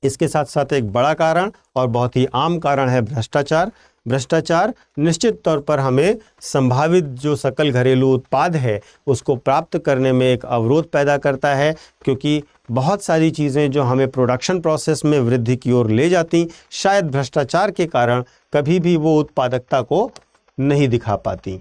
S2: इसके साथ साथ एक बड़ा कारण और बहुत ही आम कारण है भ्रष्टाचार। भ्रष्टाचार निश्चित तौर पर हमें संभावित जो सकल घरेलू उत्पाद है उसको प्राप्त करने में एक अवरोध पैदा करता है, क्योंकि बहुत सारी चीज़ें जो हमें प्रोडक्शन प्रोसेस में वृद्धि की ओर ले जाती, शायद भ्रष्टाचार के कारण कभी भी वो उत्पादकता को नहीं दिखा पाती।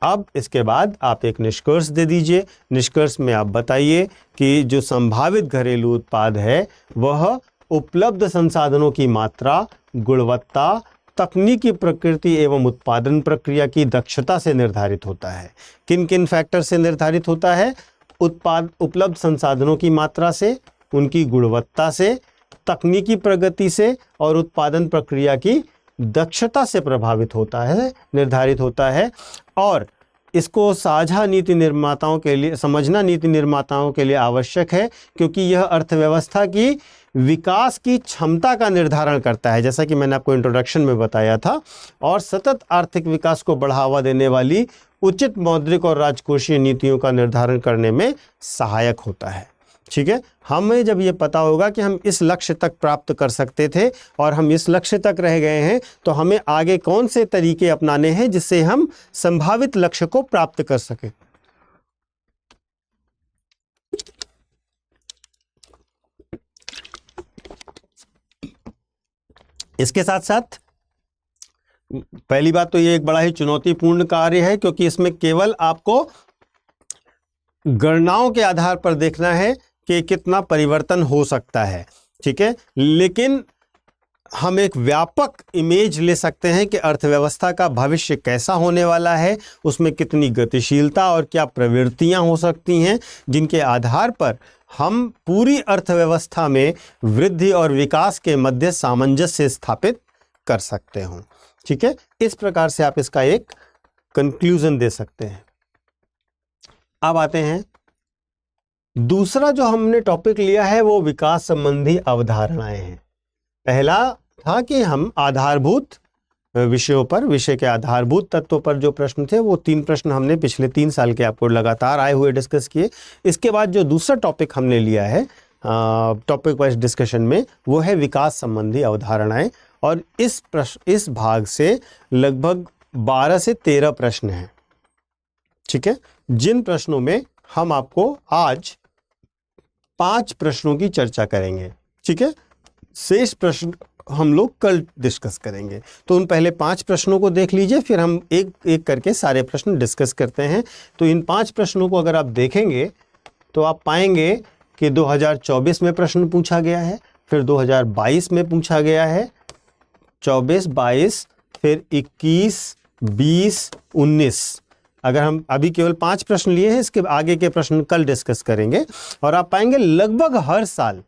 S2: अब इसके बाद आप एक निष्कर्ष दे दीजिए। निष्कर्ष में आप बताइए कि जो संभावित घरेलू उत्पाद है वह उपलब्ध संसाधनों की मात्रा, गुणवत्ता, तकनीकी प्रकृति एवं उत्पादन प्रक्रिया की दक्षता से निर्धारित होता है। किन किन फैक्टर से निर्धारित होता है? उपलब्ध संसाधनों की मात्रा से, उनकी गुणवत्ता से, तकनीकी प्रगति से और उत्पादन प्रक्रिया की दक्षता से प्रभावित होता है, निर्धारित होता है। और इसको साझा नीति निर्माताओं के लिए समझना नीति निर्माताओं के लिए आवश्यक है, क्योंकि यह अर्थव्यवस्था की विकास की क्षमता का निर्धारण करता है, जैसा कि मैंने आपको इंट्रोडक्शन में बताया था, और सतत आर्थिक विकास को बढ़ावा देने वाली उचित मौद्रिक और राजकोषीय नीतियों का निर्धारण करने में सहायक होता है। ठीक है, हमें जब ये पता होगा कि हम इस लक्ष्य तक प्राप्त कर सकते थे और हम इस लक्ष्य तक रह गए हैं, तो हमें आगे कौन से तरीके अपनाने हैं जिससे हम संभावित लक्ष्य को प्राप्त कर सकें। इसके साथ साथ पहली बात तो ये एक बड़ा ही चुनौतीपूर्ण कार्य है, क्योंकि इसमें केवल आपको गणनाओं के आधार पर देखना है कि कितना परिवर्तन हो सकता है। ठीक है, लेकिन हम एक व्यापक इमेज ले सकते हैं कि अर्थव्यवस्था का भविष्य कैसा होने वाला है, उसमें कितनी गतिशीलता और क्या प्रवृत्तियां हो सकती हैं, जिनके आधार पर हम पूरी अर्थव्यवस्था में वृद्धि और विकास के मध्य सामंजस्य स्थापित कर सकते हों। ठीक है, इस प्रकार से आप इसका एक कंक्लूजन दे सकते हैं। अब आते हैं, दूसरा जो हमने टॉपिक लिया है वो विकास संबंधी अवधारणाएं हैं। पहला था कि हम आधारभूत विषयों पर, विषय के आधारभूत तत्वों पर जो प्रश्न थे वो 3 प्रश्न हमने पिछले 3 साल के आपको लगातार आए हुए डिस्कस किए। इसके बाद जो दूसरा टॉपिक हमने लिया है टॉपिक वाइज डिस्कशन में, वो है विकास संबंधी अवधारणाएं, और इस भाग से लगभग 12 से 13 प्रश्न हैं। ठीक है, जिन प्रश्नों में हम आपको आज 5 प्रश्नों की चर्चा करेंगे। ठीक है, शेष प्रश्न हम लोग कल डिस्कस करेंगे। तो उन पहले 5 प्रश्नों को देख लीजिए, फिर हम एक एक करके सारे प्रश्न डिस्कस करते हैं। तो इन 5 प्रश्नों को अगर आप देखेंगे तो आप पाएंगे कि 2024 में प्रश्न पूछा गया है, फिर 2022 में पूछा गया है, 24, 22, फिर 21, 20, 19। अगर हम अभी केवल 5 प्रश्न लिए हैं, इसके आगे के प्रश्न कल डिस्कस करेंगे। और आप पाएंगे लगभग हर साल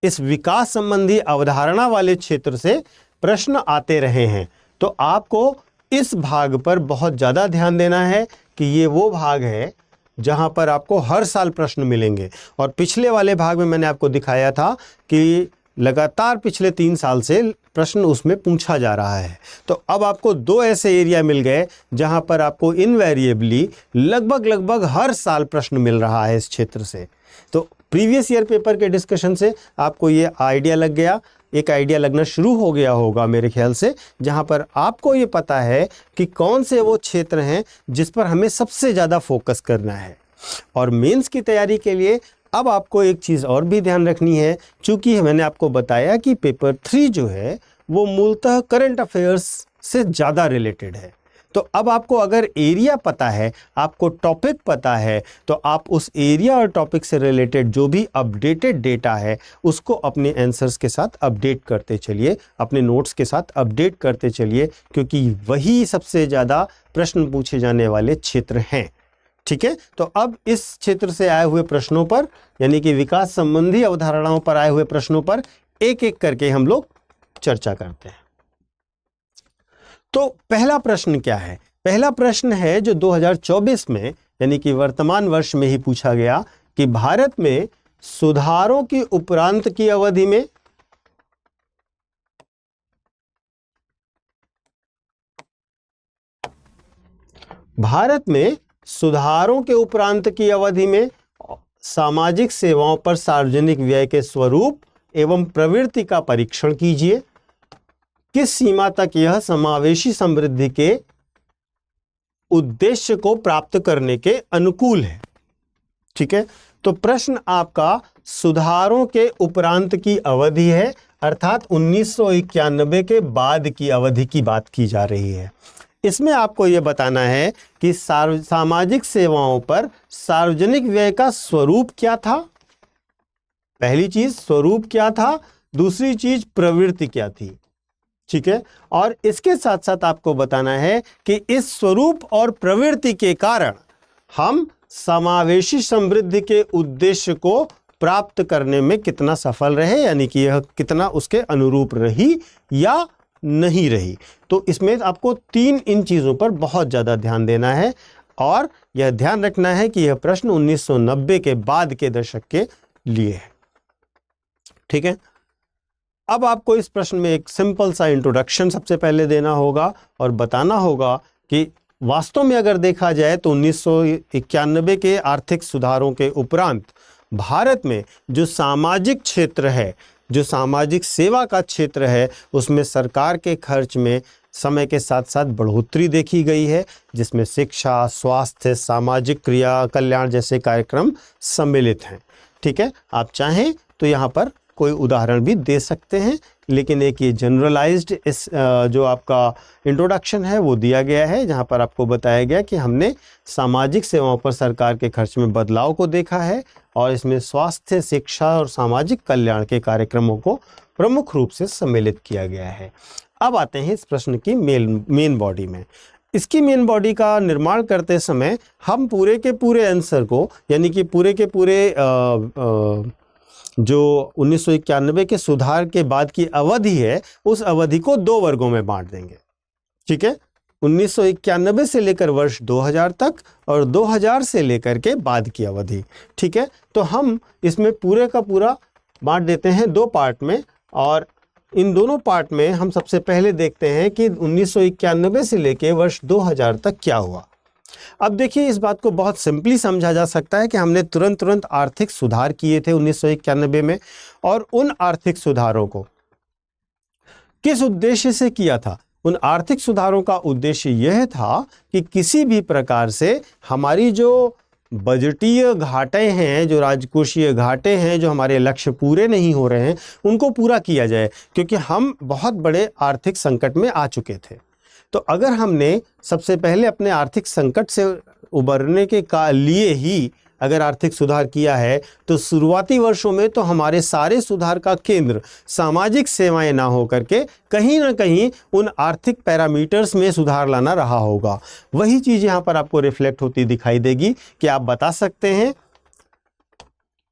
S2: इस विकास संबंधी अवधारणा वाले क्षेत्र से प्रश्न आते रहे हैं। तो आपको इस भाग पर बहुत ज़्यादा ध्यान देना है कि ये वो भाग है जहां पर आपको हर साल प्रश्न मिलेंगे। और पिछले वाले भाग में मैंने आपको दिखाया था कि लगातार पिछले 3 साल से प्रश्न उसमें पूछा जा रहा है। तो अब आपको 2 ऐसे एरिया मिल गए जहां पर आपको इनवेरिएबली लगभग हर साल प्रश्न मिल रहा है इस क्षेत्र से। तो प्रीवियस ईयर पेपर के डिस्कशन से आपको ये आइडिया लग गया, एक आइडिया लगना शुरू हो गया होगा मेरे ख्याल से, जहां पर आपको ये पता है कि कौन से वो क्षेत्र हैं जिस पर हमें सबसे ज़्यादा फोकस करना है। और मेंस की तैयारी के लिए अब आपको एक चीज़ और भी ध्यान रखनी है, चूँकि मैंने आपको बताया कि पेपर 3 जो है वो मूलतः करंट अफेयर्स से ज़्यादा रिलेटेड है। तो अब आपको अगर एरिया पता है, आपको टॉपिक पता है, तो आप उस एरिया और टॉपिक से रिलेटेड जो भी अपडेटेड डेटा है उसको अपने आंसर्स के साथ अपडेट करते चलिए, अपने नोट्स के साथ अपडेट करते चलिए, क्योंकि वही सबसे ज़्यादा प्रश्न पूछे जाने वाले क्षेत्र हैं। ठीक है, तो अब इस क्षेत्र से आए हुए प्रश्नों पर, यानी कि विकास संबंधी अवधारणाओं पर आए हुए प्रश्नों पर एक एक करके हम लोग चर्चा करते हैं। तो पहला प्रश्न क्या है? पहला प्रश्न है जो 2024 में, यानी कि वर्तमान वर्ष में ही पूछा गया कि भारत में सुधारों की उपरांत की अवधि में सुधारों के उपरांत की अवधि में सामाजिक सेवाओं पर सार्वजनिक व्यय के स्वरूप एवं प्रवृत्ति का परीक्षण कीजिए। किस सीमा तक यह समावेशी समृद्धि के उद्देश्य को प्राप्त करने के अनुकूल है। ठीक है, तो प्रश्न आपका सुधारों के उपरांत की अवधि है, अर्थात 1991 के बाद की अवधि की बात की जा रही है। इसमें आपको यह बताना है कि सामाजिक सेवाओं पर सार्वजनिक व्यय का स्वरूप क्या था। पहली चीज स्वरूप क्या था, दूसरी चीज प्रवृत्ति क्या थी। ठीक है, और इसके साथ साथ आपको बताना है कि इस स्वरूप और प्रवृत्ति के कारण हम समावेशी समृद्धि के उद्देश्य को प्राप्त करने में कितना सफल रहे, यानी कि यह कितना उसके अनुरूप रही या नहीं रही। तो इसमें आपको इन चीजों पर बहुत ज्यादा ध्यान देना है और यह ध्यान रखना है कि यह प्रश्न 1990 के बाद के दशक के लिए है। ठीक है, अब आपको इस प्रश्न में एक सिंपल सा इंट्रोडक्शन सबसे पहले देना होगा और बताना होगा कि वास्तव में अगर देखा जाए तो 1991 के आर्थिक सुधारों के उपरांत भारत में जो सामाजिक क्षेत्र है, जो सामाजिक सेवा का क्षेत्र है, उसमें सरकार के खर्च में समय के साथ साथ बढ़ोतरी देखी गई है, जिसमें शिक्षा, स्वास्थ्य, सामाजिक क्रिया, कल्याण जैसे कार्यक्रम सम्मिलित हैं। ठीक है, आप चाहें तो यहाँ पर कोई उदाहरण भी दे सकते हैं, लेकिन एक ये जनरलाइज्ड इस जो आपका इंट्रोडक्शन है वो दिया गया है, जहाँ पर आपको बताया गया कि हमने सामाजिक सेवाओं पर सरकार के खर्च में बदलाव को देखा है और इसमें स्वास्थ्य, शिक्षा और सामाजिक कल्याण के कार्यक्रमों को प्रमुख रूप से सम्मिलित किया गया है। अब आते हैं इस प्रश्न की मेन बॉडी में। इसकी मेन बॉडी का निर्माण करते समय हम पूरे के पूरे आंसर को, यानी कि पूरे के पूरे जो 1991 के सुधार के बाद की अवधि है, उस अवधि को 2 वर्गों में बांट देंगे। ठीक है, 1991 से लेकर वर्ष 2000 तक और 2000 से लेकर के बाद की अवधि। ठीक है, तो हम इसमें पूरे का पूरा बांट देते हैं 2 पार्ट में, और इन दोनों पार्ट में हम सबसे पहले देखते हैं कि 1991 से लेकर वर्ष 2000 तक क्या हुआ। अब देखिए, इस बात को बहुत सिंपली समझा जा सकता है कि हमने तुरंत आर्थिक सुधार किए थे 1991 में, और उन आर्थिक सुधारों को किस उद्देश्य से किया था। उन आर्थिक सुधारों का उद्देश्य यह था कि किसी भी प्रकार से हमारी जो बजटीय घाटे हैं, जो राजकोषीय घाटे हैं, जो हमारे लक्ष्य पूरे नहीं हो रहे हैं, उनको पूरा किया जाए, क्योंकि हम बहुत बड़े आर्थिक संकट में आ चुके थे। तो अगर हमने सबसे पहले अपने आर्थिक संकट से उबरने के लिए ही अगर आर्थिक सुधार किया है, तो शुरुआती वर्षों में तो हमारे सारे सुधार का केंद्र सामाजिक सेवाएं ना हो करके कहीं ना कहीं उन आर्थिक पैरामीटर्स में सुधार लाना रहा होगा। वही चीज़ यहाँ पर आपको रिफ्लेक्ट होती दिखाई देगी कि आप बता सकते हैं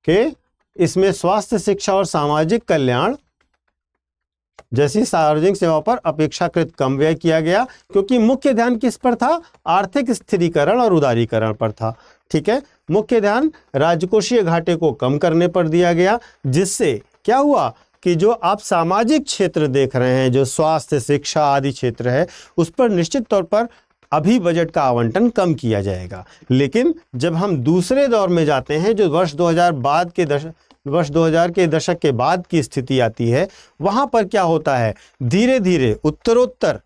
S2: कि इसमें स्वास्थ्य, शिक्षा और सामाजिक कल्याण जैसी सार्वजनिक सेवाओं पर अपेक्षाकृत कम व्यय किया गया, क्योंकि मुख्य ध्यान किस पर था? आर्थिक स्थिरीकरण और उदारीकरण पर था। ठीक है, मुख्य ध्यान राजकोषीय घाटे को कम करने पर दिया गया, जिससे क्या हुआ कि जो आप सामाजिक क्षेत्र देख रहे हैं, जो स्वास्थ्य, शिक्षा आदि क्षेत्र है, उस पर निश्चित तौर पर अभी बजट का आवंटन कम किया जाएगा। लेकिन जब हम दूसरे दौर में जाते हैं, जो वर्ष 2000 के दशक के बाद की स्थिति आती है, वहाँ पर क्या होता है? धीरे धीरे उत्तरोत्तर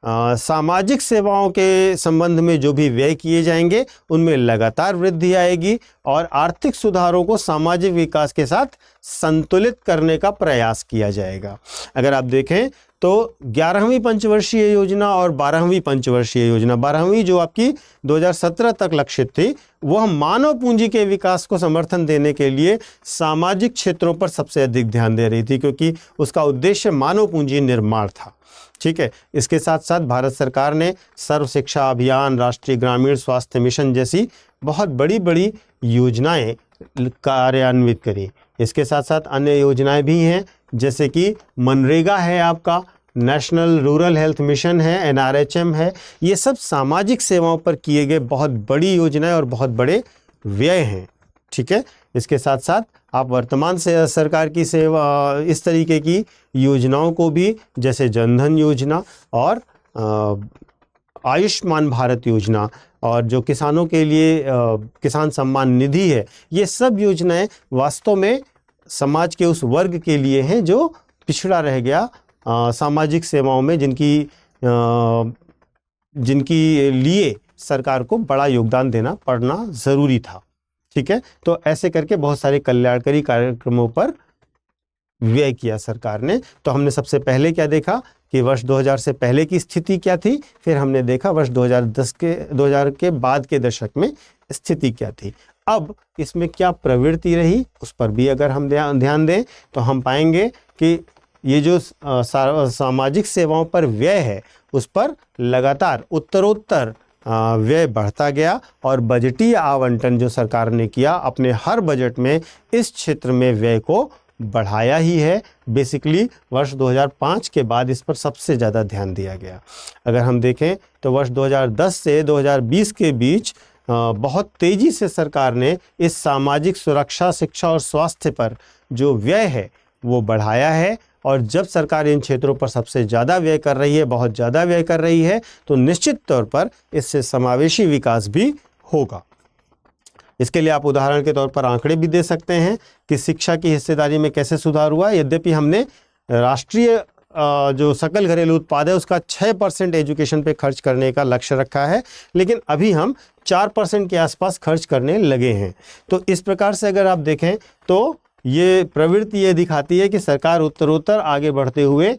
S2: सामाजिक सेवाओं के संबंध में जो भी व्यय किए जाएंगे, उनमें लगातार वृद्धि आएगी और आर्थिक सुधारों को सामाजिक विकास के साथ संतुलित करने का प्रयास किया जाएगा। अगर आप देखें तो 11वीं पंचवर्षीय योजना और 12वीं पंचवर्षीय योजना, 12वीं जो आपकी 2017 तक लक्षित थी, वह मानव पूंजी के विकास को समर्थन देने के लिए सामाजिक क्षेत्रों पर सबसे अधिक ध्यान दे रही थी, क्योंकि उसका उद्देश्य मानव पूंजी निर्माण था। ठीक है, इसके साथ साथ भारत सरकार ने सर्व शिक्षा अभियान, राष्ट्रीय ग्रामीण स्वास्थ्य मिशन जैसी बहुत बड़ी बड़ी योजनाएं कार्यान्वित करी। इसके साथ साथ अन्य योजनाएं भी हैं, जैसे कि मनरेगा है, आपका नेशनल रूरल हेल्थ मिशन है, NRHM है। ये सब सामाजिक सेवाओं पर किए गए बहुत बड़ी योजनाएं और बहुत बड़े व्यय हैं। ठीक है, इसके साथ साथ आप वर्तमान से सरकार की सेवा इस तरीके की योजनाओं को भी, जैसे जनधन योजना और आयुष्मान भारत योजना और जो किसानों के लिए किसान सम्मान निधि है, ये सब योजनाएं वास्तव में समाज के उस वर्ग के लिए हैं जो पिछड़ा रह गया सामाजिक सेवाओं में, जिनकी लिए सरकार को बड़ा योगदान देना पड़ना ज़रूरी था। ठीक है, तो ऐसे करके बहुत सारे कल्याणकारी कार्यक्रमों पर व्यय किया सरकार ने। तो हमने सबसे पहले क्या देखा कि वर्ष 2000 से पहले की स्थिति क्या थी, फिर हमने देखा वर्ष 2000 के बाद के दशक में स्थिति क्या थी। अब इसमें क्या प्रवृत्ति रही उस पर भी अगर हम ध्यान दें तो हम पाएंगे कि ये जो सामाजिक सेवाओं पर व्यय है उस पर लगातार उत्तरोत्तर व्यय बढ़ता गया और बजटीय आवंटन जो सरकार ने किया अपने हर बजट में इस क्षेत्र में व्यय को बढ़ाया ही है। बेसिकली वर्ष 2005 के बाद इस पर सबसे ज़्यादा ध्यान दिया गया। अगर हम देखें तो वर्ष 2010 से 2020 के बीच बहुत तेज़ी से सरकार ने इस सामाजिक सुरक्षा, शिक्षा और स्वास्थ्य पर जो व्यय है वो बढ़ाया है। और जब सरकार इन क्षेत्रों पर सबसे ज़्यादा व्यय कर रही है, बहुत ज़्यादा व्यय कर रही है, तो निश्चित तौर पर इससे समावेशी विकास भी होगा। इसके लिए आप उदाहरण के तौर पर आंकड़े भी दे सकते हैं कि शिक्षा की हिस्सेदारी में कैसे सुधार हुआ। यद्यपि हमने राष्ट्रीय जो सकल घरेलू उत्पाद है उसका 6% एजुकेशन पे खर्च करने का लक्ष्य रखा है, लेकिन अभी हम 4% के आसपास खर्च करने लगे हैं। तो इस प्रकार से अगर आप देखें तो ये प्रवृत्ति ये दिखाती है कि सरकार उत्तरोत्तर आगे बढ़ते हुए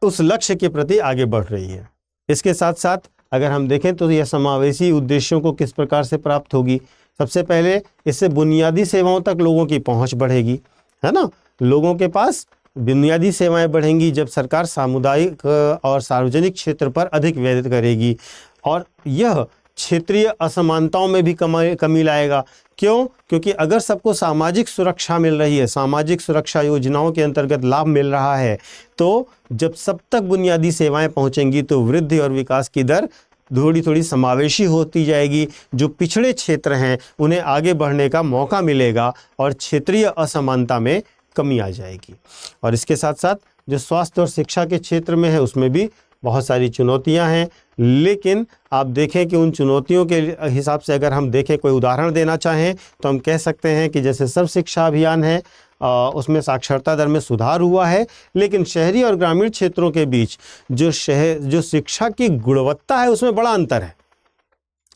S2: उस लक्ष्य के प्रति आगे बढ़ रही है। इसके साथ साथ अगर हम देखें तो यह समावेशी उद्देश्यों को किस प्रकार से प्राप्त होगी। सबसे पहले इससे बुनियादी सेवाओं तक लोगों की पहुंच बढ़ेगी, है ना। लोगों के पास बुनियादी सेवाएं बढ़ेंगी जब सरकार सामुदायिक और सार्वजनिक क्षेत्र पर अधिक व्यय करेगी, और यह क्षेत्रीय असमानताओं में भी कमी लाएगा। क्यों? क्योंकि अगर सबको सामाजिक सुरक्षा मिल रही है, सामाजिक सुरक्षा योजनाओं के अंतर्गत लाभ मिल रहा है, तो जब सब तक बुनियादी सेवाएं पहुंचेंगी तो वृद्धि और विकास की दर थोड़ी थोड़ी समावेशी होती जाएगी। जो पिछड़े क्षेत्र हैं उन्हें आगे बढ़ने का मौका मिलेगा और क्षेत्रीय असमानता में कमी आ जाएगी। और इसके साथ साथ जो स्वास्थ्य और शिक्षा के क्षेत्र में है उसमें भी बहुत सारी चुनौतियां हैं, लेकिन आप देखें कि उन चुनौतियों के हिसाब से अगर हम देखें, कोई उदाहरण देना चाहें तो हम कह सकते हैं कि जैसे सर्व शिक्षा अभियान है उसमें साक्षरता दर में सुधार हुआ है, लेकिन शहरी और ग्रामीण क्षेत्रों के बीच जो शिक्षा की गुणवत्ता है उसमें बड़ा अंतर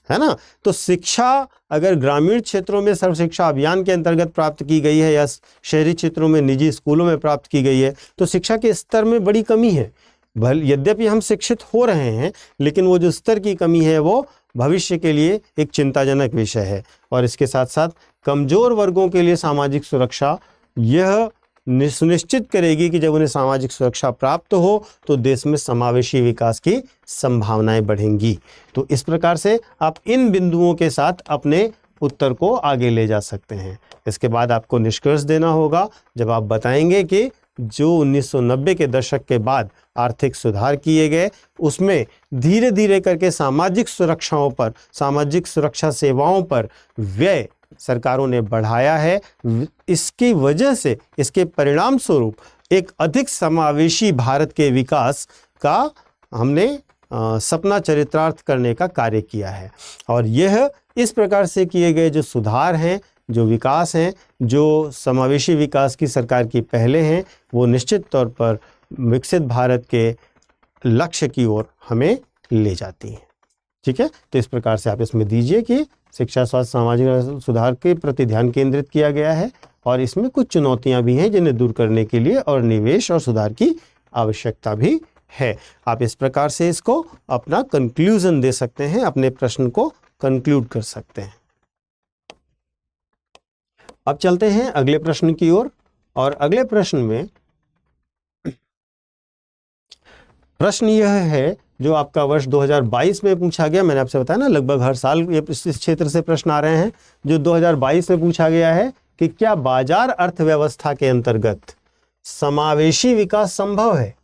S2: है ना। तो शिक्षा अगर ग्रामीण क्षेत्रों में सर्व शिक्षा अभियान के अंतर्गत प्राप्त की गई है या शहरी क्षेत्रों में निजी स्कूलों में प्राप्त की गई है तो शिक्षा के स्तर में बड़ी कमी है। यद्यपि हम शिक्षित हो रहे हैं, लेकिन वो जो स्तर की कमी है वो भविष्य के लिए एक चिंताजनक विषय है। और इसके साथ साथ कमज़ोर वर्गों के लिए सामाजिक सुरक्षा यह सुनिश्चित करेगी कि जब उन्हें सामाजिक सुरक्षा प्राप्त हो तो देश में समावेशी विकास की संभावनाएं बढ़ेंगी। तो इस प्रकार से आप इन बिंदुओं के साथ अपने उत्तर को आगे ले जा सकते हैं। इसके बाद आपको निष्कर्ष देना होगा जब आप बताएंगे कि जो 1990 के दशक के बाद आर्थिक सुधार किए गए उसमें धीरे धीरे करके सामाजिक सुरक्षाओं पर, सामाजिक सुरक्षा सेवाओं पर व्यय सरकारों ने बढ़ाया है। इसकी वजह से, इसके परिणाम स्वरूप एक अधिक समावेशी भारत के विकास का हमने सपना चरितार्थ करने का कार्य किया है। और यह इस प्रकार से किए गए जो सुधार हैं, जो विकास हैं, जो समावेशी विकास की सरकार की पहले हैं, वो निश्चित तौर पर विकसित भारत के लक्ष्य की ओर हमें ले जाती हैं। ठीक है, तो इस प्रकार से आप इसमें दीजिए कि शिक्षा, स्वास्थ्य, सामाजिक सुधार के प्रति ध्यान केंद्रित किया गया है और इसमें कुछ चुनौतियां भी हैं जिन्हें दूर करने के लिए और निवेश और सुधार की आवश्यकता भी है। आप इस प्रकार से इसको अपना कंक्लूजन दे सकते हैं, अपने प्रश्न को कंक्लूड कर सकते हैं। अब चलते हैं अगले प्रश्न की ओर। और अगले प्रश्न में प्रश्न यह है जो आपका वर्ष 2022 में पूछा गया। मैंने आपसे बताया ना, लगभग हर साल ये इस क्षेत्र से प्रश्न आ रहे हैं। जो 2022 में पूछा गया है कि क्या बाजार अर्थव्यवस्था के अंतर्गत समावेशी विकास संभव है,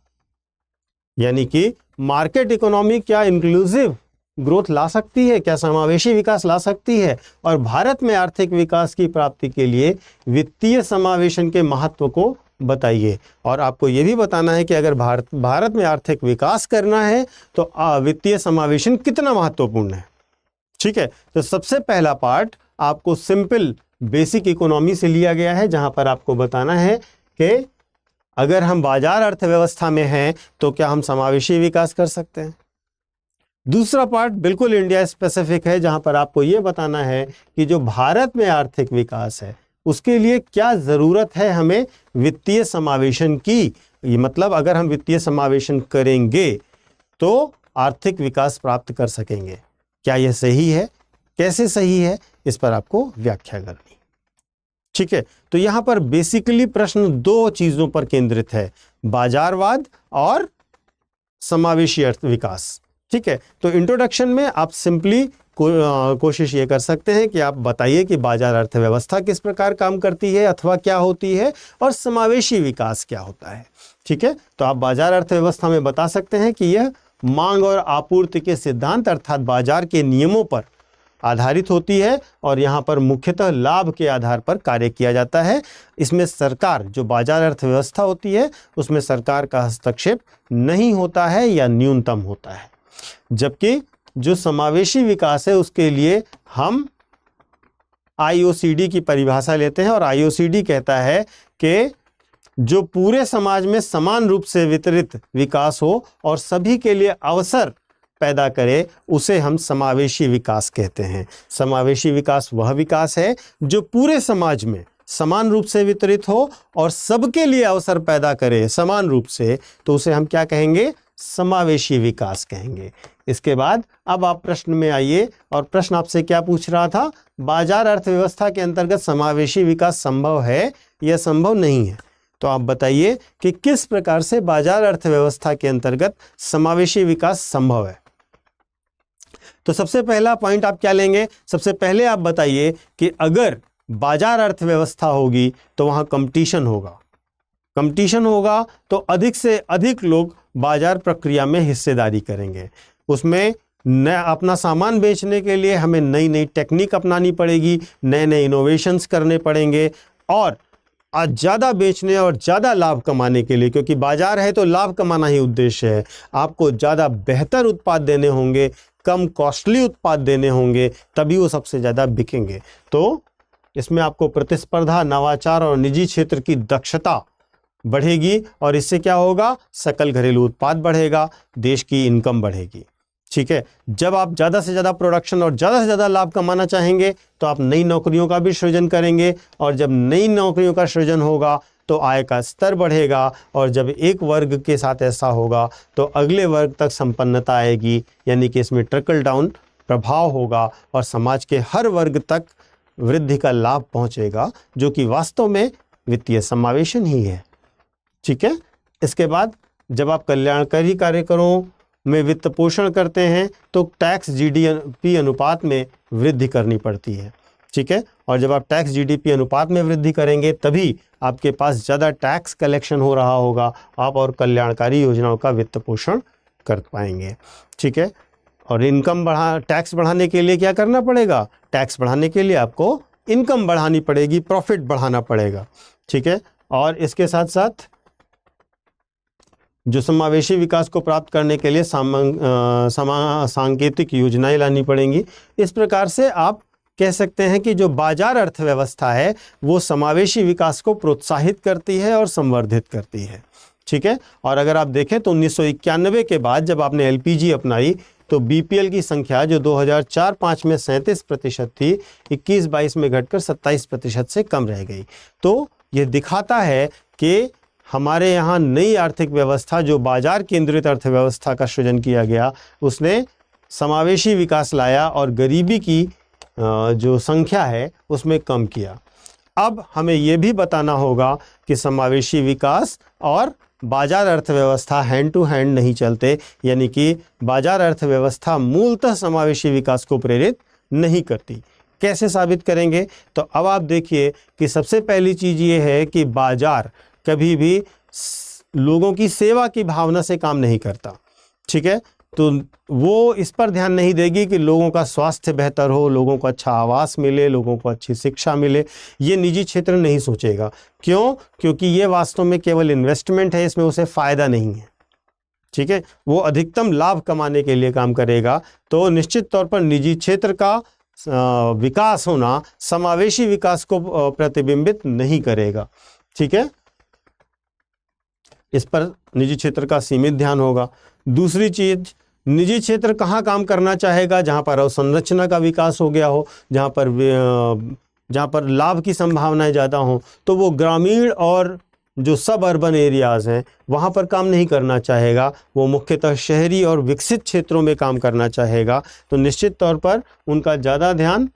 S2: यानी कि मार्केट इकोनॉमी क्या इंक्लूसिव ग्रोथ ला सकती है, क्या समावेशी विकास ला सकती है। और भारत में आर्थिक विकास की प्राप्ति के लिए वित्तीय समावेशन के महत्व को बताइए। और आपको यह भी बताना है कि अगर भारत में आर्थिक विकास करना है तो वित्तीय समावेशन कितना महत्वपूर्ण है। ठीक है, तो सबसे पहला पार्ट आपको सिंपल बेसिक इकोनॉमी से लिया गया है, जहां पर आपको बताना है कि अगर हम बाजार अर्थव्यवस्था में हैं तो क्या हम समावेशी विकास कर सकते हैं। दूसरा पार्ट बिल्कुल इंडिया स्पेसिफिक है, जहां पर आपको ये बताना है कि जो भारत में आर्थिक विकास है उसके लिए क्या ज़रूरत है हमें वित्तीय समावेशन की। ये मतलब अगर हम वित्तीय समावेशन करेंगे तो आर्थिक विकास प्राप्त कर सकेंगे। क्या यह सही है, कैसे सही है, इस पर आपको व्याख्या करनी। ठीक है, तो यहां पर बेसिकली प्रश्न दो चीजों पर केंद्रित है, बाजारवाद और समावेशी अर्थ विकास। ठीक है, तो इंट्रोडक्शन में आप सिंपली कोशिश ये कर सकते हैं कि आप बताइए कि बाजार अर्थव्यवस्था किस प्रकार काम करती है अथवा क्या होती है और समावेशी विकास क्या होता है। ठीक है, तो आप बाजार अर्थव्यवस्था में बता सकते हैं कि यह मांग और आपूर्ति के सिद्धांत अर्थात बाजार के नियमों पर आधारित होती है और यहाँ पर मुख्यतः लाभ के आधार पर कार्य किया जाता है। इसमें सरकार, जो बाजार अर्थव्यवस्था होती है उसमें सरकार का हस्तक्षेप नहीं होता है या न्यूनतम होता है। जबकि जो समावेशी विकास है उसके लिए हम IOCD की परिभाषा लेते हैं और IOCD कहता है कि जो पूरे समाज में समान रूप से वितरित विकास हो और सभी के लिए अवसर पैदा करे, उसे हम समावेशी विकास कहते हैं। समावेशी विकास वह विकास है जो पूरे समाज में समान रूप से वितरित हो और सबके लिए अवसर पैदा करे समान रूप से, तो उसे हम क्या कहेंगे, समावेशी विकास कहेंगे। इसके बाद अब आप प्रश्न में आइए और प्रश्न आपसे क्या पूछ रहा था, बाजार अर्थव्यवस्था के अंतर्गत समावेशी विकास संभव है या संभव नहीं है। तो आप बताइए कि किस प्रकार से बाजार अर्थव्यवस्था के अंतर्गत समावेशी विकास संभव है। तो सबसे पहला पॉइंट आप क्या लेंगे, सबसे पहले आप बताइए कि अगर बाजार अर्थव्यवस्था होगी तो वहां कंपटीशन होगा। कंपटीशन होगा तो अधिक से अधिक लोग बाजार प्रक्रिया में हिस्सेदारी करेंगे। उसमें अपना सामान बेचने के लिए हमें नई नई टेक्निक अपनानी पड़ेगी, नए नए इनोवेशंस करने पड़ेंगे और आज ज़्यादा बेचने और ज़्यादा लाभ कमाने के लिए, क्योंकि बाजार है तो लाभ कमाना ही उद्देश्य है, आपको ज़्यादा बेहतर उत्पाद देने होंगे, कम कॉस्टली उत्पाद देने होंगे, तभी वो सबसे ज़्यादा बिकेंगे। तो इसमें आपको प्रतिस्पर्धा, नवाचार और निजी क्षेत्र की दक्षता बढ़ेगी और इससे क्या होगा, सकल घरेलू उत्पाद बढ़ेगा, देश की इनकम बढ़ेगी। ठीक है, जब आप ज़्यादा से ज़्यादा प्रोडक्शन और ज़्यादा से ज़्यादा लाभ कमाना चाहेंगे तो आप नई नौकरियों का भी सृजन करेंगे और जब नई नौकरियों का सृजन होगा तो आय का स्तर बढ़ेगा और जब एक वर्ग के साथ ऐसा होगा तो अगले वर्ग तक संपन्नता आएगी, यानी कि इसमें ट्रिकल डाउन प्रभाव होगा और समाज के हर वर्ग तक वृद्धि का लाभ पहुंचेगा, जो कि वास्तव में वित्तीय समावेशन ही है। ठीक है, इसके बाद जब आप कल्याणकारी कार्यक्रमों में वित्त पोषण करते हैं तो टैक्स GDP अनुपात में वृद्धि करनी पड़ती है। ठीक है, और जब आप टैक्स GDP अनुपात में वृद्धि करेंगे तभी आपके पास ज़्यादा टैक्स कलेक्शन हो रहा होगा, आप और कल्याणकारी योजनाओं का वित्त पोषण कर पाएंगे। ठीक है, और इनकम टैक्स बढ़ाने के लिए क्या करना पड़ेगा, टैक्स बढ़ाने के लिए आपको इनकम बढ़ानी पड़ेगी, प्रॉफिट बढ़ाना पड़ेगा। ठीक है, और इसके साथ साथ जो समावेशी विकास को प्राप्त करने के लिए सांकेतिक योजनाएं लानी पड़ेंगी। इस प्रकार से आप कह सकते हैं कि जो बाजार अर्थव्यवस्था है वो समावेशी विकास को प्रोत्साहित करती है और संवर्धित करती है। ठीक है, और अगर आप देखें तो 1991 के बाद जब आपने LPG अपनाई तो BPL की संख्या जो 2004-05 में 37% थी, 21-22 में घटकर 27% से कम रह गई। तो ये दिखाता है कि हमारे यहाँ नई आर्थिक व्यवस्था, जो बाजार केंद्रित अर्थव्यवस्था का सृजन किया गया, उसने समावेशी विकास लाया और गरीबी की जो संख्या है उसमें कम किया। अब हमें यह भी बताना होगा कि समावेशी विकास और बाजार अर्थव्यवस्था हैंड टू हैंड नहीं चलते, यानी कि बाजार अर्थव्यवस्था मूलतः समावेशी विकास को प्रेरित नहीं करती। कैसे साबित करेंगे, तो अब आप देखिए कि सबसे पहली चीज़ ये है कि बाजार कभी भी लोगों की सेवा की भावना से काम नहीं करता। ठीक है, तो वो इस पर ध्यान नहीं देगी कि लोगों का स्वास्थ्य बेहतर हो, लोगों को अच्छा आवास मिले, लोगों को अच्छी शिक्षा मिले, ये निजी क्षेत्र नहीं सोचेगा। क्यों? क्योंकि ये वास्तव में केवल इन्वेस्टमेंट है, इसमें उसे फ़ायदा नहीं है। ठीक है, वो अधिकतम लाभ कमाने के लिए काम करेगा। तो निश्चित तौर पर निजी क्षेत्र का विकास होना समावेशी विकास को प्रतिबिंबित नहीं करेगा। ठीक है, इस पर निजी क्षेत्र का सीमित ध्यान होगा। दूसरी चीज, निजी क्षेत्र कहाँ काम करना चाहेगा? जहाँ पर अवसंरचना का विकास हो गया हो, जहाँ पर लाभ की संभावनाएं ज़्यादा हों, तो वो ग्रामीण और जो सब अर्बन एरियाज़ हैं वहाँ पर काम नहीं करना चाहेगा, वो मुख्यतः शहरी और विकसित क्षेत्रों में काम करना चाहेगा। तो निश्चित तौर पर उनका ज़्यादा ध्यान